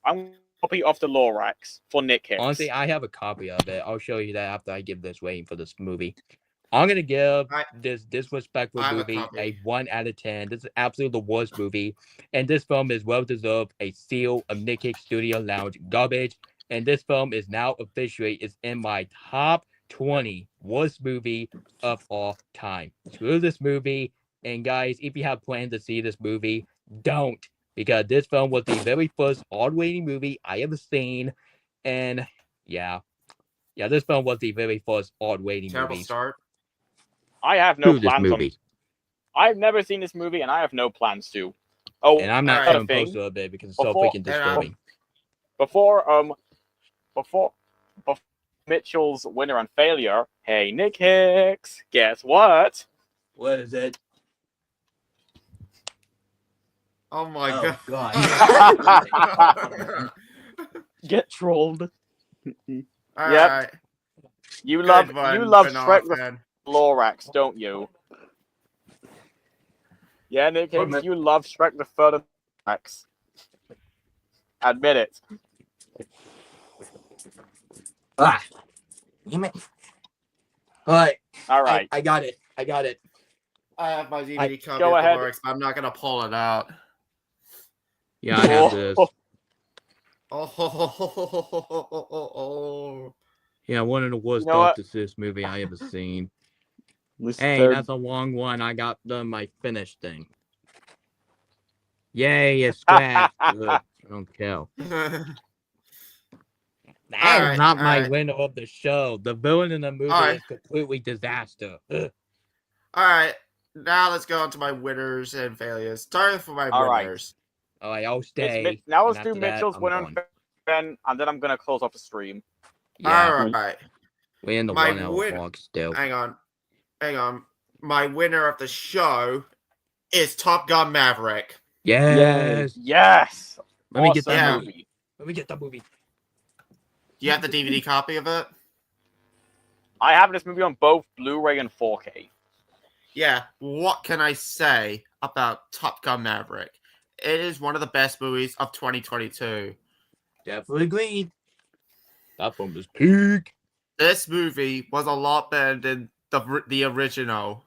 the Lorax for Nick Hicks. Honestly, I have a copy of it. I'll show you that after I give this rating for this movie. I'm gonna give this disrespectful I have a movie copy. a 1 out of 10. This is absolutely the worst movie, and this film is well deserved a seal of Nick Hicks Studio Lounge garbage. And this film is now officially in my top 20 worst movie of all time. Screw this movie, and guys, if you have plans to see this movie, don't, because this film was the very first R-rated movie I ever seen, and yeah, this film was the very first R-rated Terrible movie. start. I have no To this plans on. movie. I've never seen this movie, and I have no plans to. Oh, And I'm not Alright. showing thing, poster of it because it's so before- freaking disturbing. before Mitchell's winner and failure. Hey, Nick Hicks, guess what? What is it? Oh my Oh, god. Get trolled. Alright. You Good love one, Shrek the BurnardFan. Lorax, don't you? Yeah, Nick Hicks, you love Shrek the Third Lorax. Admit it. Ah, damn it. Alright, All right. I got it. I have my DVD copy Go of ahead. the lyrics, but I'm not gonna pull it out. Yeah, I have this. Oh. Yeah, one of the worst You know what? Dr. Seuss movie I ever seen. This Hey, third- that's a long one. I got my finished thing. Yay, a scratch. Ugh, I don't care. That is Alright, not my alright. winner of the show. The villain in the movie Alright. is completely disaster. Ugh. Alright. Now let's go on to my winners and failures. Starting for my All right. winners. Alright, I'll It's stay. now and let's do after that, Mitchell's I'm winner gone. and then I'm gonna close off the stream. Yeah, Alright. we're in the my 1 hour win- mark still. Hang on. My winner of the show is Top Gun Maverick. Yes. Yes. Let me get Awesome that Yeah. movie. Let me get that movie. Do you have the DVD copy of it? I have this movie on both Blu-ray and 4K. Yeah. What can I say about Top Gun Maverick? It is one of the best movies of 2022. Definitely agreed. That film is peak. This movie was a lot better than the original.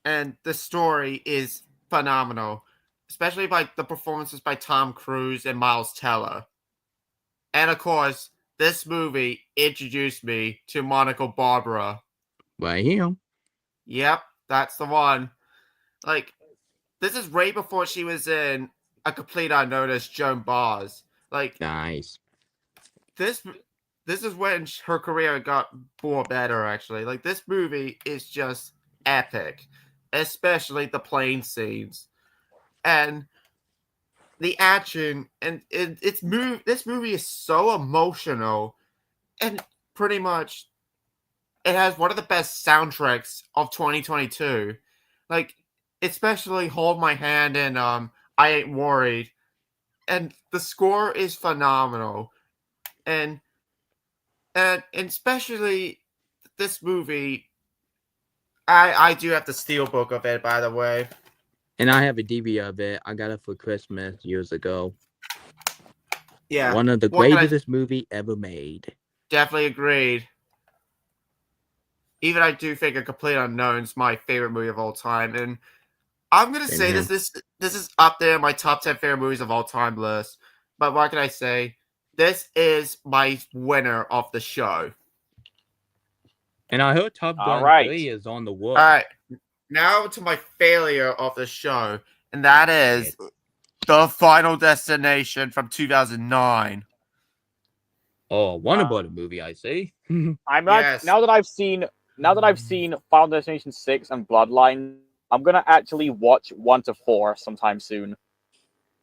And the story is phenomenal. Especially by the performances by Tom Cruise and Miles Teller. And of course, this movie introduced me to Monica Barbara. Right here. Yep, that's the one. Like, this is right before she was in A Complete Unknown as Joan Bars. Like, Nice. this is when her career got more better, actually. Like, this movie is just epic. Especially the plane scenes. And the action, and this movie is so emotional, and pretty much it has one of the best soundtracks of 2022. Like, especially Hold My Hand and I Ain't Worried, and the score is phenomenal, and especially this movie, I do have the steelbook of it, by the way. And I have a DVD of it. I got it for Christmas years ago. Yeah, One of the what can I- greatest movie ever made. definitely agreed. Even I do think A Complete Unknown's my favorite movie of all time, and I'm gonna Same say here. this is up there in my top 10 favorite movies of all time list. But what can I say? This is my winner of the show. And I heard Top All Gun right. 3 is on the wood. All right, now to my failure of the show, and that is The Final Destination from 2009. Oh, Warner Brothers movie, I see. I'm not Yes. now that I've seen Final Destination 6 and Bloodline, I'm gonna actually watch 1 to 4 sometime soon.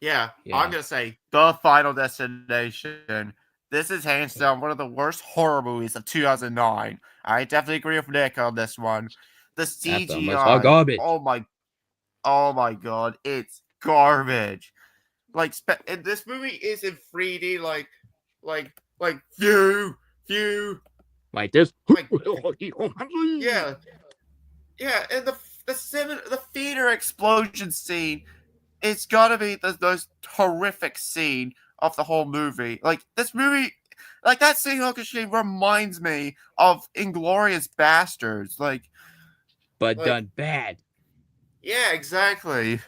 Yeah, Yeah. I'm gonna say The Final Destination. This is hands down one of the worst horror movies of 2009. I definitely agree with Nick on this one. The film was hot CGI, garbage. oh my god, it's garbage. Like this movie is in 3D, like phew. Like this. Like, yeah, and the theater explosion scene, it's gotta be the most horrific scene of the whole movie. Like this movie, like that scene actually reminds me of Inglorious Bastards. Like, But Like- done bad. yeah, exactly.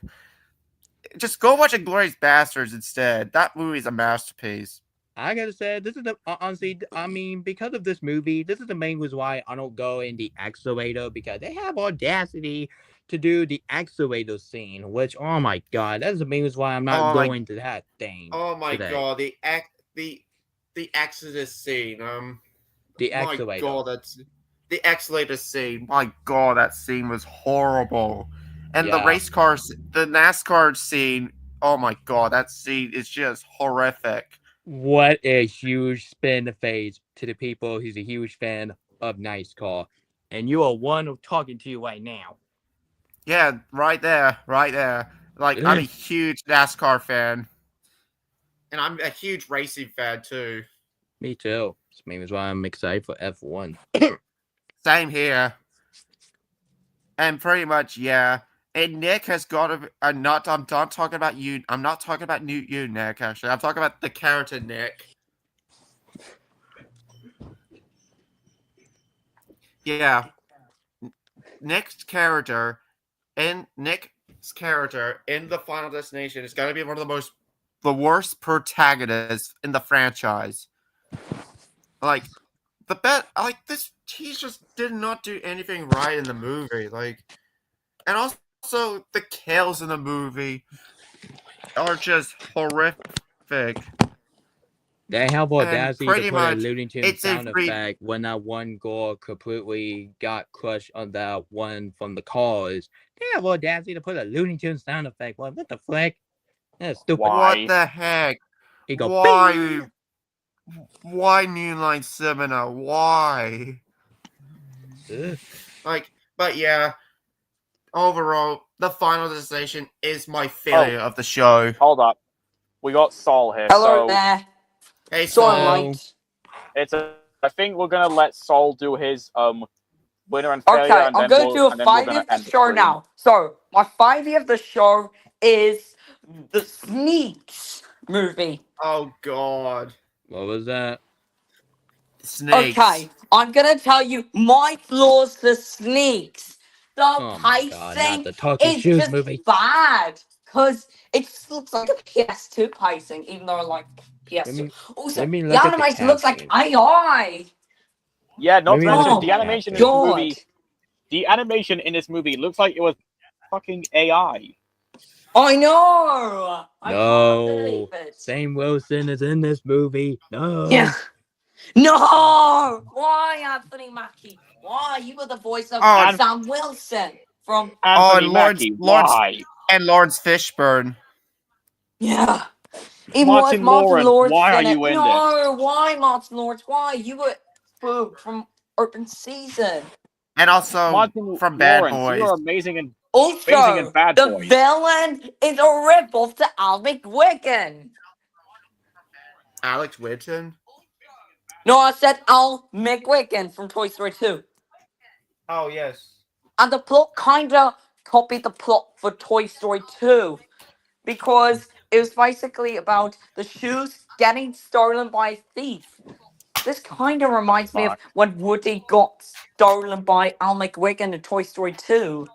Just go watch Inglorious Bastards instead. That movie's a masterpiece. I gotta say, this is the honestly. I mean, because of this movie, this is the main reason why I don't go in the accelerator, because they have audacity to do the accelerator scene. Which, oh my god, that's the main reason why I'm not Oh my- going to that thing. Oh my today. god, the Exodus scene. The My accelerator. god, that's the Exodus scene. My god, that scene was horrible. And the Yeah. race cars, the NASCAR scene. Oh my god, that scene is just horrific. What a huge spin in the face to the people who's a huge fan of NASCAR, and you are one of talking to you right now. Yeah, right there. Like, I'm a huge NASCAR fan, and I'm a huge racing fan too. Me too. This maybe is why I'm excited for F1. Same here. And pretty much, yeah. And Nick has got to. I'm not talking about you. I'm not talking about you, Nick. Actually, I'm talking about the character Nick. Yeah. Nick's character in the Final Destination is going to be one of the worst protagonists in the franchise. Like this, he just did not do anything right in the movie. Like, and also the kills in the movie are just horrific. They have audacity to pretty put a much, Looney Tunes it's a sound free- effect when that one girl completely got crushed on that one from the cars. They have audacity to put a Looney Tunes sound effect. What the frick? That's stupid. Why? What the heck? He go, Why? Why New Line Seminar? Why? "Ugh." Like, but yeah. Overall, the Final Destination is my failure of the show. Hold up. We got Saul here. Hello so there. Hey, Sorry, Saul. mate. I think we're gonna let Saul do his winner and failure. Okay, and I'm then going we'll, to do a and then we're 5 gonna of the end show stream. now. So, my 5 of the show is the Sneaks movie. Oh God. What was that? Snakes. Okay, I'm gonna tell you my flaws for Sneaks. The Oh my god, not pacing the talking is shoes just movie. bad. Because it looks like a PS2 pacing, even though like PS2. Let me- Also, let me the look at the animation looks like casting. AI. Yeah, not Maybe to I'll mention look the at the animation in this God. movie. The animation in this movie looks like it was fucking AI. I know. I can't No. believe it. Sam Wilson is in this movie. No. Yeah. No! Why, Anthony Mackie? Why? You were the voice of Oh, Sam Wilson from. Anthony and Mackie, why? And Lawrence Fishburne. Yeah. Even Martin Lawrence, why are in it. you in No, why, Martin Lawrence? Why? You were from Open Season. And also Martin from Bad Lawrence, Boys. you're amazing and Also, Amazing and Bad the Boys. villain is a ripoff to Al McWiggin. Alex Winton. No, I said Al McWiggin from Toy Story 2. Oh yes. And the plot kind of copied the plot for Toy Story 2 because it was basically about the shoes getting stolen by a thief. This kind of reminds me of Fuck. when Woody got stolen by Al McGuigan in Toy Story 2.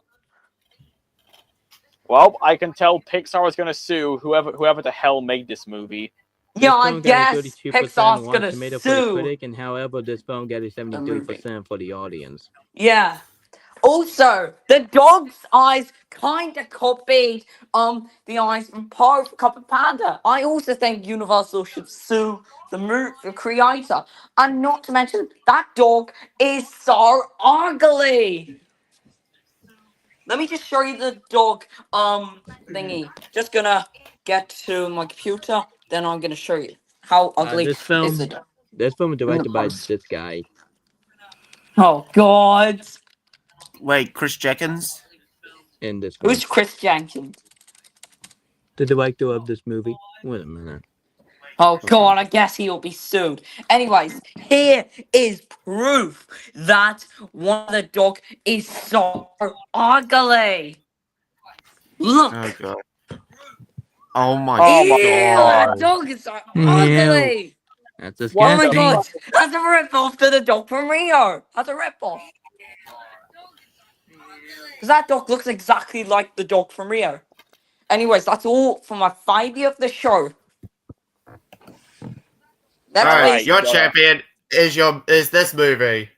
Well, I can tell Pixar is going to sue whoever the hell made this movie. Yeah, This I film got a guess 32% Pixar's on Rotten gonna Tomato for the sue. critic, and however, this film got a The movie. 73% for the audience. Yeah. Also, the dog's eyes kind of copied the eyes from Copper Panda. I also think Universal should sue the creator, and not to mention that dog is so ugly. Let me just show you the dog thingy. Just gonna get to my computer, then I'm gonna show you how ugly This is film, the dog. this film is directed by post. this guy. Oh God, Wait, Chris Jenkins? In this film, who's Chris Jenkins? the director of this movie. Wait a minute. Oh God, I guess he'll be sued. Anyways, here is proof that one of the dog is so ugly. Look. Oh god. Oh my Oh Ew, my god. that dog is so Ew. ugly. That's Oh What my the disgusting. God, that's a rip-off to the dog from Rio. That's a rip-off. Because that dog looks exactly like the dog from Rio. Anyways, that's all for my 5 of the show. Next, Alright, Alright, your got it. champion is this movie.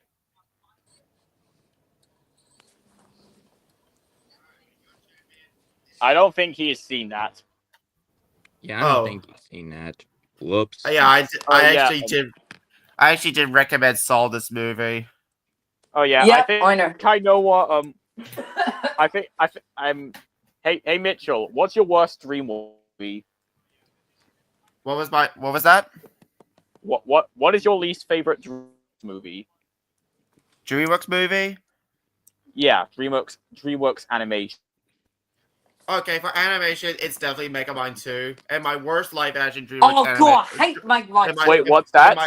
I don't think he has seen that. Yeah, I don't Oh. think you've seen that. Whoops. Yeah, I Oh, yeah. actually did recommend Saul this movie. Oh yeah, Yeah, I think I know. I know what. I think I'm. Hey Mitchell, what's your worst dream movie? What was that? What is your least favorite dream movie? DreamWorks movie? Yeah, DreamWorks animation. Okay, for animation, it's definitely Megamind 2. And my worst live action DreamWorks Oh God, I hate Megamind. Wait, what's that?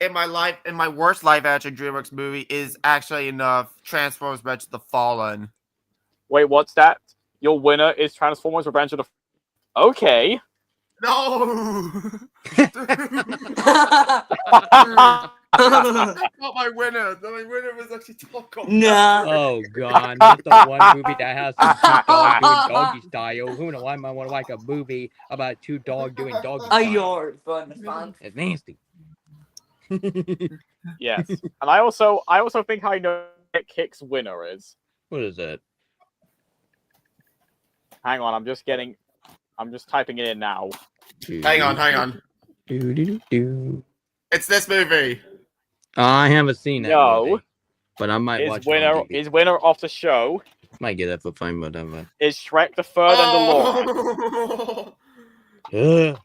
In my worst live action DreamWorks movie is actually enough Transformers Revenge of the Fallen. Wait, what's that? Your winner is Transformers: Revenge of the. Okay. No! That's not my winner. My winner was actually Taco. No. Oh God, not the one movie that has some two dogs doing doggy style. Who knows? I might want to like a movie about two dogs doing doggy Oh, style. you're fun. It's nasty. Yes, and I also think I know what Kick's winner is. What is it? Hang on, I'm just typing it in now. Hang on. Do. It's this movie. I haven't seen that No. movie, but I might watch it on TV. His winner of the show Might get that for fun, whatever. is Shrek the Third and the Lord. Oh. Ugh.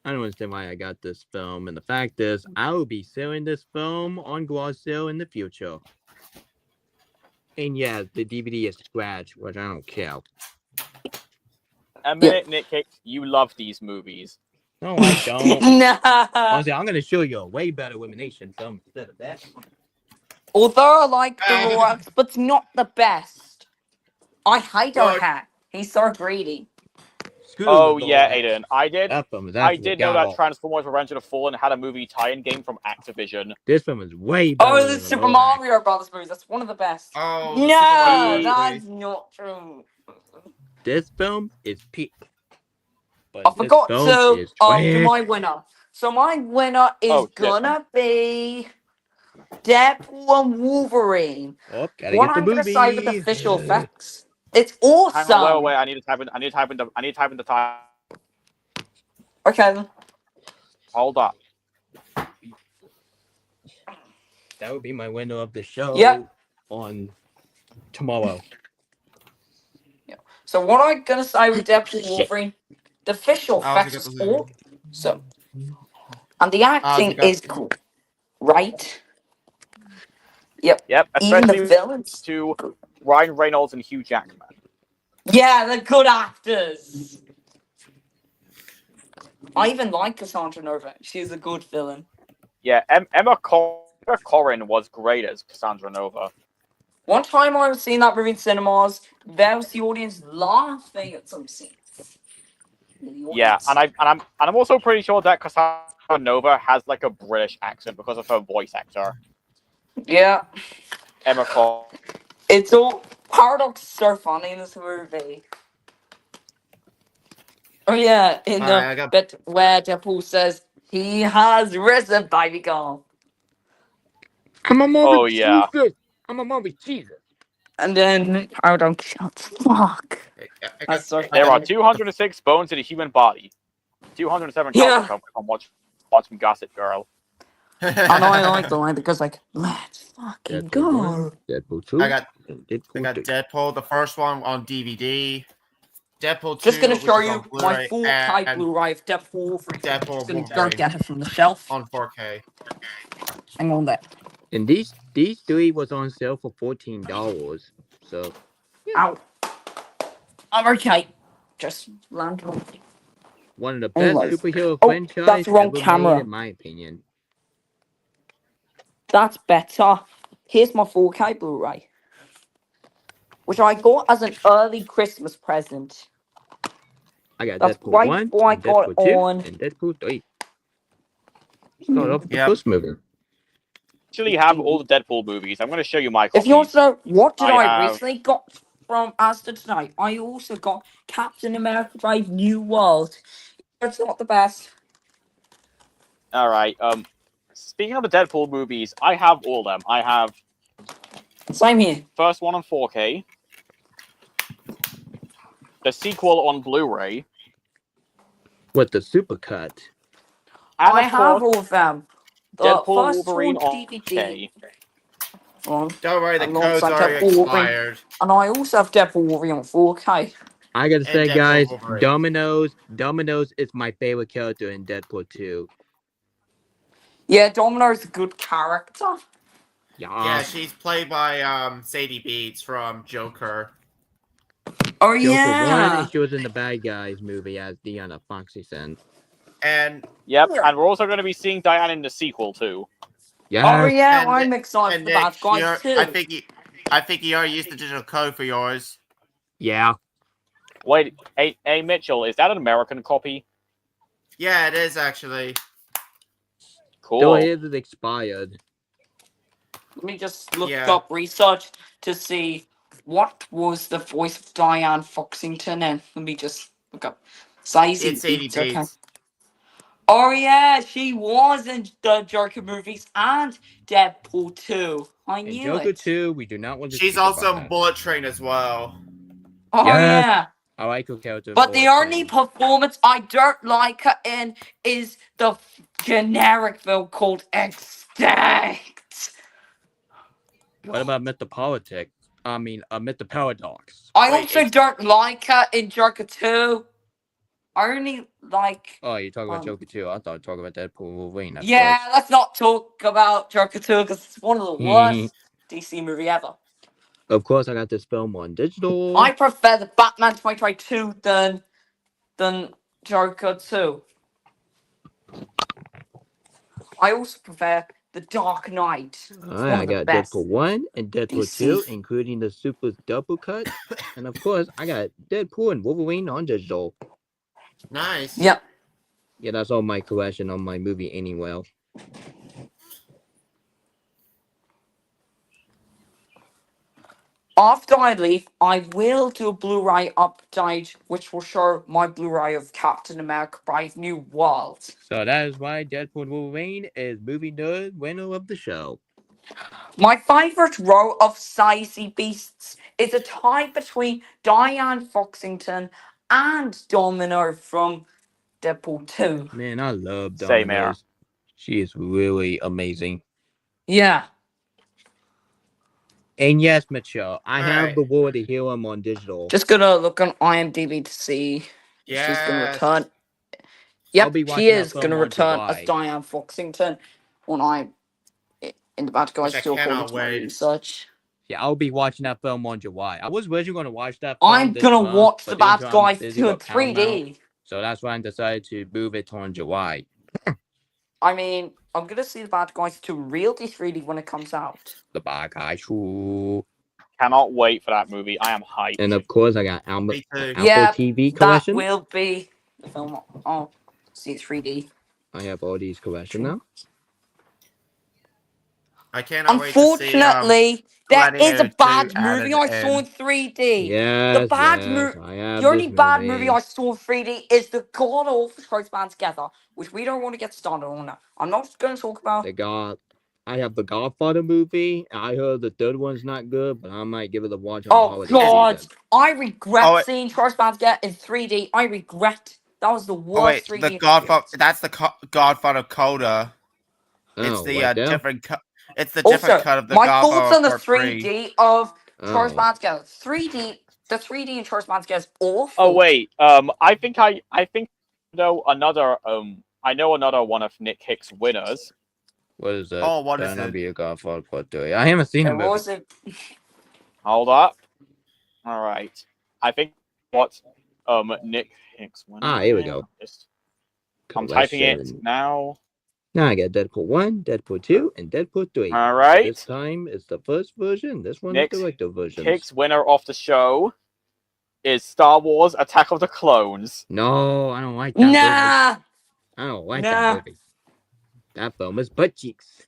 I don't understand why I got this film, and the fact is, I will be selling this film on garage sale in the future. And yeah, the DVD is scratched, which I don't care. A minute, Nick Hicks, you love these movies. No, I don't. Nah. Honestly, I'm gonna show you a way better elimination film instead of that. Although I like the Rorax, but it's not the best. I hate our Look. hat. He's so greedy. Screw Oh the yeah, Lord. Aiden. I did know that Transformers. Transformers: Revenge of the Fallen had a movie tie-in game from Activision. This film is way better. Oh, than the Super Lorax. Mario Brothers movie. That's one of the best. Oh, No, Mario that's not true. This film is peak. But I this forgot film to is do trash. my winner. So my winner is Oh, shit. gonna be Deadpool and Wolverine. Oh, gotta What get the I'm gonna movie. say with the visual effects. It's Hang awesome. on, wait. I need to type in the time. Okay then. Hold up. That would be my winner of the show. Yep. On tomorrow. So what I'm gonna say with Deadpool and Wolverine, the visual I effects also is got the awesome. And the acting got- is cool. Right? Yep. Yep, Even the especially villains. to Ryan Reynolds and Hugh Jackman. Yeah, they're good actors. I even like Cassandra Nova. She's a good villain. Yeah, Emma Corrin Corrin was great as Cassandra Nova. One time I was seeing that movie in cinemas, there was the audience laughing at some scenes. Yeah, and I'm also pretty sure that Cassandra Nova has like a British accent because of her voice actor, Yeah, Emma Corrin. it's all paradox is so funny in this movie. Oh yeah, in Alright, the I got- bit where Deadpool says he has risen, baby girl, I'm a movie Oh, yeah. Jesus. I'm a movie Jesus. and then paradox shouts, "Fuck!" I That's so I There got- are 206 bones in a human body. 207 Yeah. counts if I'm watching Gossip Girl. And I like the line because like, let's fucking Deadpool 1, go. Deadpool 2, I got and I Deadpool got 3. Deadpool, the first one on DVD. Deadpool 2, Just gonna which show is you on my Blu-ray, full type and Blu-ray of Deadpool Wolverine. Deadpool Just gonna go Wolverine get it from the shelf. on 4K. Hang on there. And these three was on sale for $14. So Ow. I'm okay. Just land on. one of the best Anyways. superhero Oh, franchise that's the wrong ever camera. made, in my opinion. That's better. Here's my 4K Blu-ray, which I got as an early Christmas present. I got That's Deadpool right 1, before I and got Deadpool 2, on. and Deadpool 3. Start off with the Yep. first movie. Actually, have all the Deadpool movies. I'm going to show you my If you want copies. to know what did I have- recently got from Asda tonight, I also got Captain America Brave New World. It's not the best. All right. Speaking of the Deadpool movies, I have all of them. I have Same here. first one on 4K, the sequel on Blu-ray, With the supercut. and I of have course, all of them. The Deadpool first Wolverine one on DVD. 4K. One, Don't worry, the I'm code's alongside already Deadpool Wolverine. expired. And I also have Deadpool Wolverine on 4K. I gotta say, Deadpool guys, Wolverine. Domino's is my favorite character in Deadpool 2. Yeah, Domino's a good character. Yeah, she's played by Sadie Beats from Joker. Oh Joker 1, yeah. and she was in the Bad Guys movie as Deanna Foxy Sen. And Yep, Yeah. and we're also going to be seeing Diane in the sequel too. Yeah. Oh yeah, And I'm excited for that, guys you're- too. I think you already used the digital code for yours. Yeah. Wait, hey Mitchell, is that an American copy? Yeah, it is actually. Cool. Though it is expired. Let me just look Yeah. up research to see what was the voice of Diane Foxington, and let me just look up. Sizey It's Sadie Beats, okay. Beats. Oh yeah, she was in the Joker movies and Deadpool 2. I In knew Joker it. 2, we do not want to She's speak also about in that. Bullet Train as well. Oh Yes. yeah. I like her character. in But the Bullet only Train. performance I don't like her in is the generic film called Extinct. What about Mr. Politic? Mr. Paradox. I Wait, also don't like her in Joker 2. I only like. Oh, you're talking about Um, Joker 2. I thought you were talking about Deadpool Wolverine. At Yeah, first. let's not talk about Joker 2 because it's one of the worst DC movie ever. Of course, I got this film on digital. I prefer the Batman 2022 than Joker 2. I also prefer the Dark Knight. It's Alright, one I of the got best. Deadpool 1 and Deadpool DC. 2, including the Super Double Cut. And of course, I got Deadpool and Wolverine on digital. Nice. Yep. Yeah, that's all my collection on my movie anyway. After I leave, I will do a Blu-ray update, which will show my Blu-ray of Captain America: Brave New World. So that is why Deadpool and Wolverine is Movie Nerd winner of the show. My favorite row of Sizey Beasts is a tie between Diane Foxington and Domino from Deadpool 2. Man, I love Same here. Domino's. She is really amazing. Yeah. And yes, Mitchell, I have Alright. the War to Heal him on digital. Just gonna look on IMDb to see if she's gonna Yes. return. I'll Yep, be watching she that is film gonna on return July. as Diane Foxington when in the Bad Guys Which I 2 according cannot to my wait. research. Yeah, I'll be watching that film on July. I was originally going to watch that film I'm this gonna month, watch but the then Bad I'm Guys busy 2 in with Paramount, 3D. So that's why I decided to move it on July. I mean, I'm gonna see the Bad Guys 2 Realty 3D when it comes out. The Bad Guys 2. Cannot wait for that movie. I am hyped. And of course, I got Apple Me too. Yeah, TV that collection. will be the film. I'll see it 3D. I have all these collection now. I cannot wait to see. Unfortunately, there is a Gladiator 2 bad added movie I saw in. in 3D. Yes, the bad yes, movie. I have The only this bad movie. movie I saw in 3D is the God Awful Choice Band Together, which we don't want to get started on now. I'm not going to talk about. I have the Godfather movie. I heard the third one's not good, but I might give it a watch on Oh holiday God, season. I regret Oh, wait. seeing Choice Band Together in 3D. I regret. That was the worst Oh wait, 3D. the Godfather. experience. That's the Godfather coda. It's Oh, the right there? different cut. It's the different Also, cut of the my thoughts Godfather on the Part 3. 3D of Choice Oh. Band Together. 3D. The 3D in Choice Band Together is awful. Oh wait, I think I know another one of Nick Hicks' winners. What is that? Oh, what is That'll it? be a Godfather Part 3. I haven't seen the It movie. wasn't. Hold up. All right, I think what Nick Hicks' winner. Ah, here we go. I'm typing it Collection. now. Now I got Deadpool 1, Deadpool 2, and Deadpool 3. All right. This time it's the first version. This one's Nick's the director version. Hicks' winner of the show is Star Wars: Attack of the Clones. No, I don't like that movie. Nah. I don't like Nah. that movie. That film is butt cheeks.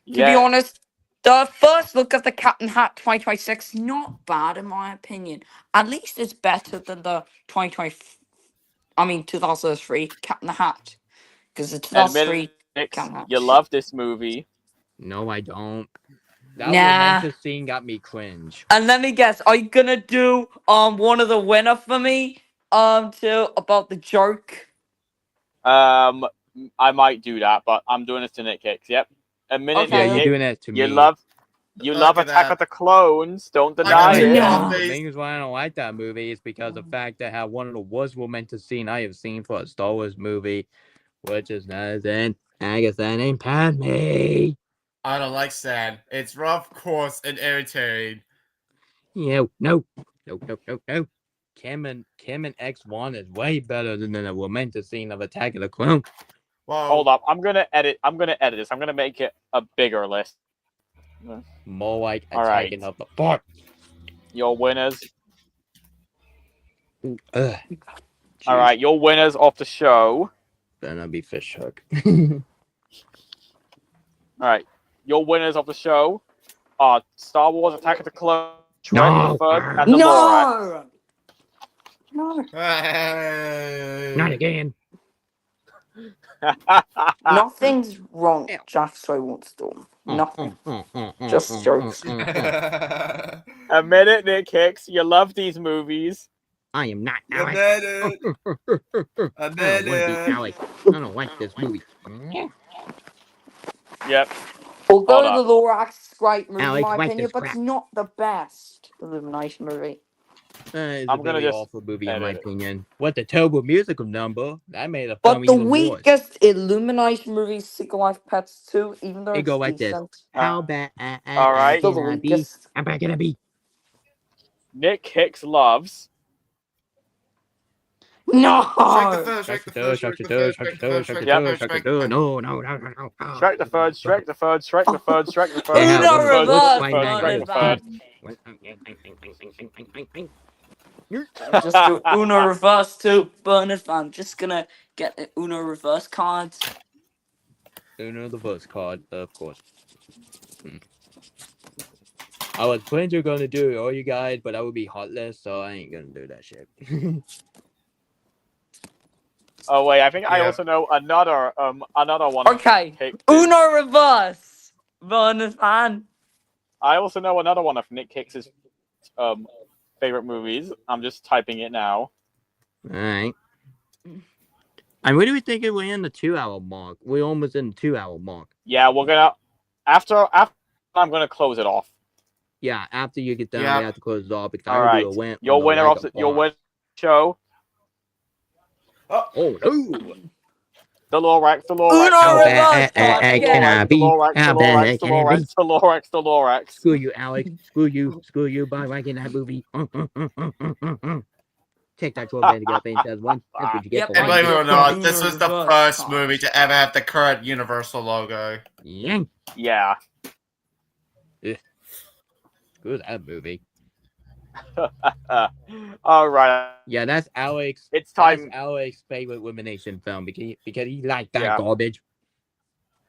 To be honest, the first look of the Captain Hat 2026 not bad in my opinion. At least it's better than the 2003 Captain Hat, because the 2003 Nick, Captain Hat. you love this movie. No, I don't. That Nah. romantic scene got me cringe. And let me guess, are you gonna do one of the winner for me to about the joke? I might do that, but I'm doing this to Nick Hicks. Yep. A minute. Okay, Yeah, Nick you're Hicks, doing that to me. you love Look at Attack that. of the Clones. Don't Look deny at it. No. The thing is why I don't like that movie is because of the fact that how one of the worst romantic scene I have seen for a Star Wars movie, which is nothing. I guess that ain't Padme. I don't like sad. It's rough, coarse, and irritating. Yeah, no. Kim and X1 is way better than the romantic scene of Attack of the Clone. Whoa. Hold up. I'm gonna edit this. I'm gonna make it a bigger list. More like All right. Attacking of the Park. Your winners. Ugh. All right. Your winners of the show. Then I'll be fish hook. All right. Your winners of the show are Star Wars: Attack of the Clones, Shrek the Third, and the Lorax. No. Not again. Nothing's wrong. Just so I want Storm. Nothing. Just jokes. A minute, Nick Hicks. You love these movies. I am not You Alex. did it. I I did don't want to be it. Alex. I don't like this movie. Yep. Although Hold the Lorax is a great movie in Alex, my like opinion, this but crap. it's not the best Illumination movie. It's I'm a gonna very just awful movie in my edit it. opinion. What the terrible musical number that made a But film the even worse. weakest Illumination movie is Secret Life of Pets 2, even though It it's go like this. decent. How bad all right. Still the can I be? weakest. How bad can I be? Nick Hicks loves. No! Shrek the Third. No. Shrek the Third, Shrek the Third, Shrek the Third, Shrek the Third, Yeah, Shrek the Uno Third, reverse, Shrek the Third, Shrek the Third. Just do Uno reverse too. BurnardFan. Just gonna get the Uno reverse cards. Uno the first card, of course. I was planning to gonna do all you guys, but I would be heartless, so I ain't gonna do that shit. Oh wait, I think I Yeah. also know another one. Okay. Hicks. Uno reverse. BurnardFan. I also know another one of Nick Hicks's favorite movies. I'm just typing it now. Alright. And what do we think we're in the 2-hour mark? We're almost in the 2-hour mark. Yeah, we're gonna after I'm gonna close it off. Yeah, after you get done, Yeah. we have to close it off because All I right. do a win. Your winner of your win show. Oh no! The Lorax, the Uno Lorax, How the reverse. bad can I be? Lorax, How the bad Lorax, the can I be? Lorax, the Lorax, the Lorax. Screw you, Alex. Screw you by liking that movie. take that troll band to get Fantastic one. That's what you get Yep, for And I believe get it or the not, this Uno was the reverse first cards. movie to ever have the current Universal logo. Yeah. Yeah. Screw that movie. All right. Yeah, that's Alex. It's That's time. Alex's favorite elimination film because he liked that Yeah. garbage.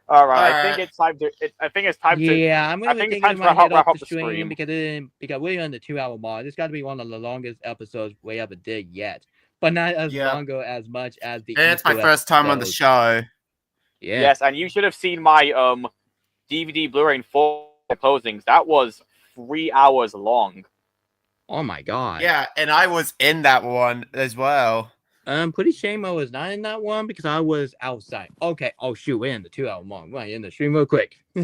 All right. I Alright. think it's time to. I think it's time to. Yeah, I'm I gonna think be it's time taking to my head wrap off up the the stream stream. because we're on the 2 hour mark. This got to be one of the longest episodes we ever did yet, but not as Yep. longer as much as the. And it's my Easter first time on the episode. show. Yeah. Yes, and you should have seen my DVD, Blu-ray, and 4 closings. That was 3 hours long. Oh my god. Yeah, and I was in that one as well. Pretty shame I was not in that one because I was outside. Okay. Oh shoot, we're in the 2 hour mark. Right in the stream real quick. All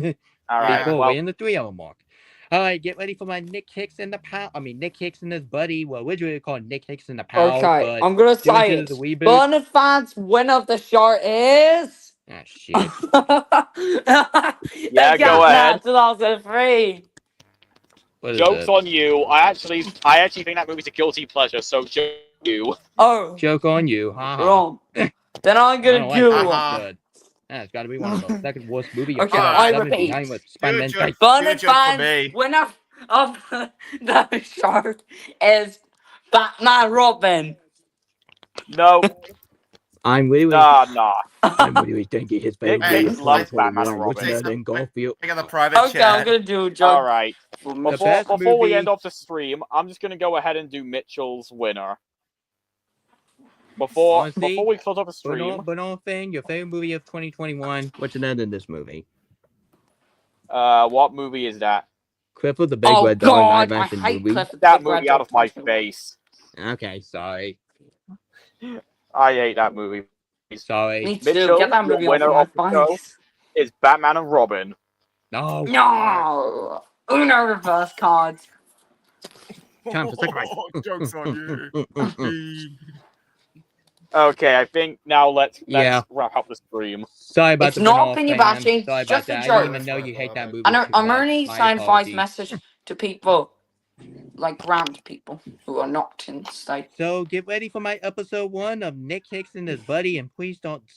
right. Before Well, we're in the 3 hour mark. All right, get ready for my Nick Hicks and the pal. I mean Nick Hicks and his buddy. Well, originally called Nick Hicks and the pal. Okay, but I'm gonna due say to it. the reboot. BurnardFan's winner of the show is. Ah shit. Yeah, go ahead. 2003. What is joke's it? on you. I actually think that movie's a guilty pleasure. So joke you. Oh, Joke on you. Haha. wrong. Then I'm I gonna don't do like one. Uh-huh. good. That's got to be one of the second worst movie Okay, I repeat. behind with Do a Spider-Man joke. type. Do a joke for BurnardFan's me. winner of the show is Batman Robin. No, I'm really, nah. I'm really thinking his favorite Nick movie Hicks is loves 2021, Batman and which Robin. is in Garfield. I got the private Okay, I'm chat. gonna do a All joke. right. The best Before we movie- end off the stream, I'm just gonna go ahead and do Mitchell's winner. Before Honestly, we close off the stream, BurnardFan, your favorite movie of 2021, what's another in this movie? what movie is that? Clifford the Big Oh Red Dog god, live I action hate movie. Clifford That the Red movie out Dog of my 21. face. Okay, sorry. I hate that movie. Sorry. Me too. Mitchell, Get that your movie off winner my of the show face. is Batman and Robin. No. No. Uno reverse cards. Time for second round. Joke's on you. Okay, I think now let's Yeah. wrap up the stream. Sorry about It's the not BurnardFan. opinion bashing, Sorry it's about just a that. I joke. didn't even know you hate that movie. I'm too only much. My saying Five's apologies. message to people, like random people who are not in the state. So get ready for my episode 1 of Nick Hicks and his buddy, and please don't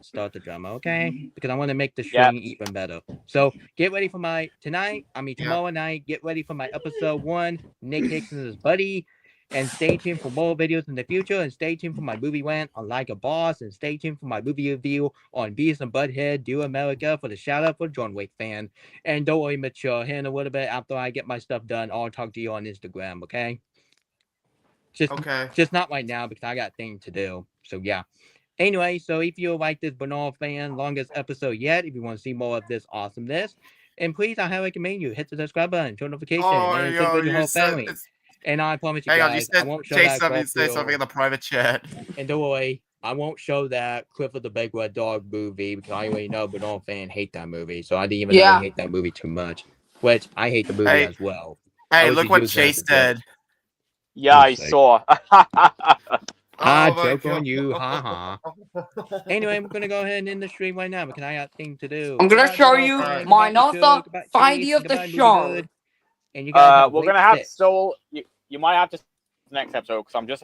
start the drama, okay? Because I want to make the stream even better. So get ready for tomorrow night. Get ready for my episode 1, Nick Hicks and his buddy, and stay tuned for more videos in the future. And stay tuned for my movie rant on Like a Boss, and stay tuned for my movie review on Beavis and Butthead Do America for the shout out for John Wick fan. And don't worry, Mitchell. Here in a little bit after I get my stuff done, I'll talk to you on Instagram, okay? Just not right now because I got things to do. So yeah. Anyway, so if you like this BurnardFan longest episode yet, if you want to see more of this awesomeness, and please, I highly recommend you hit the subscribe button, turn notification, and click with your whole family. And I promise you guys, I won't show that Say something in the private chat. And don't worry, I won't show that Clifford the Big Red Dog movie because I already know BurnardFan hate that movie. So I didn't even know he hate that movie too much. Which I hate the movie as well. Hey, look what Chase did. Yeah, I saw. Joke on you, haha. Anyway, we're gonna go ahead and end the stream right now because I got things to do. I'm gonna show you my another Friday of the show. And you guys we're gonna have Ssaul. You might have to next episode because I'm just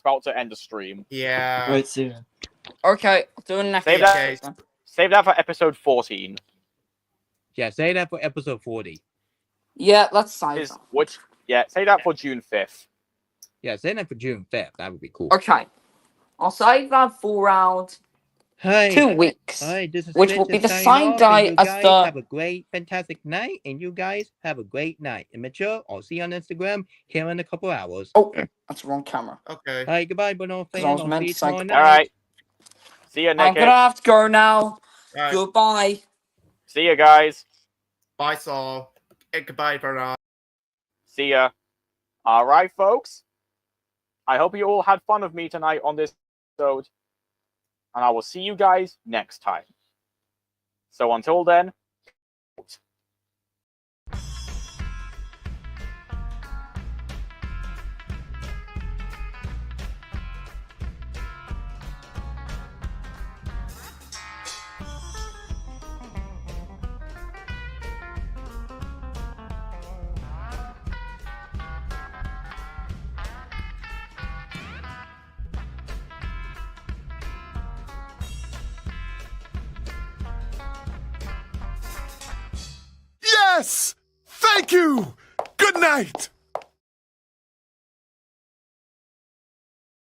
about to end the stream. Yeah. Right, see ya. Okay, I'll do it next Save episode. Save that for episode 14. Yeah, say that for episode 40. Yeah, let's save that. Say that for June 5th. Yeah, say that for June 5th. That would be cool. Okay. I'll save that for around 2 weeks. This is which Fitz will be the signing same off, day and you as guys the. have a great, fantastic night, and you guys have a great night. And Mitchell, I'll see you on Instagram here in a couple hours. Oh, that's the wrong camera. Okay. All right, goodbye, BurnardFan. I was I'll meant see you to say tomorrow goodbye. night. All right. See ya, Nick. I'm gonna have to go now. Right. Goodbye. See ya, guys. Bye, Saul. And goodbye, Bernard. See ya. All right, folks. I hope you all had fun with me tonight on this episode, and I will see you guys next time. So until then. Yes! Thank you! Good night!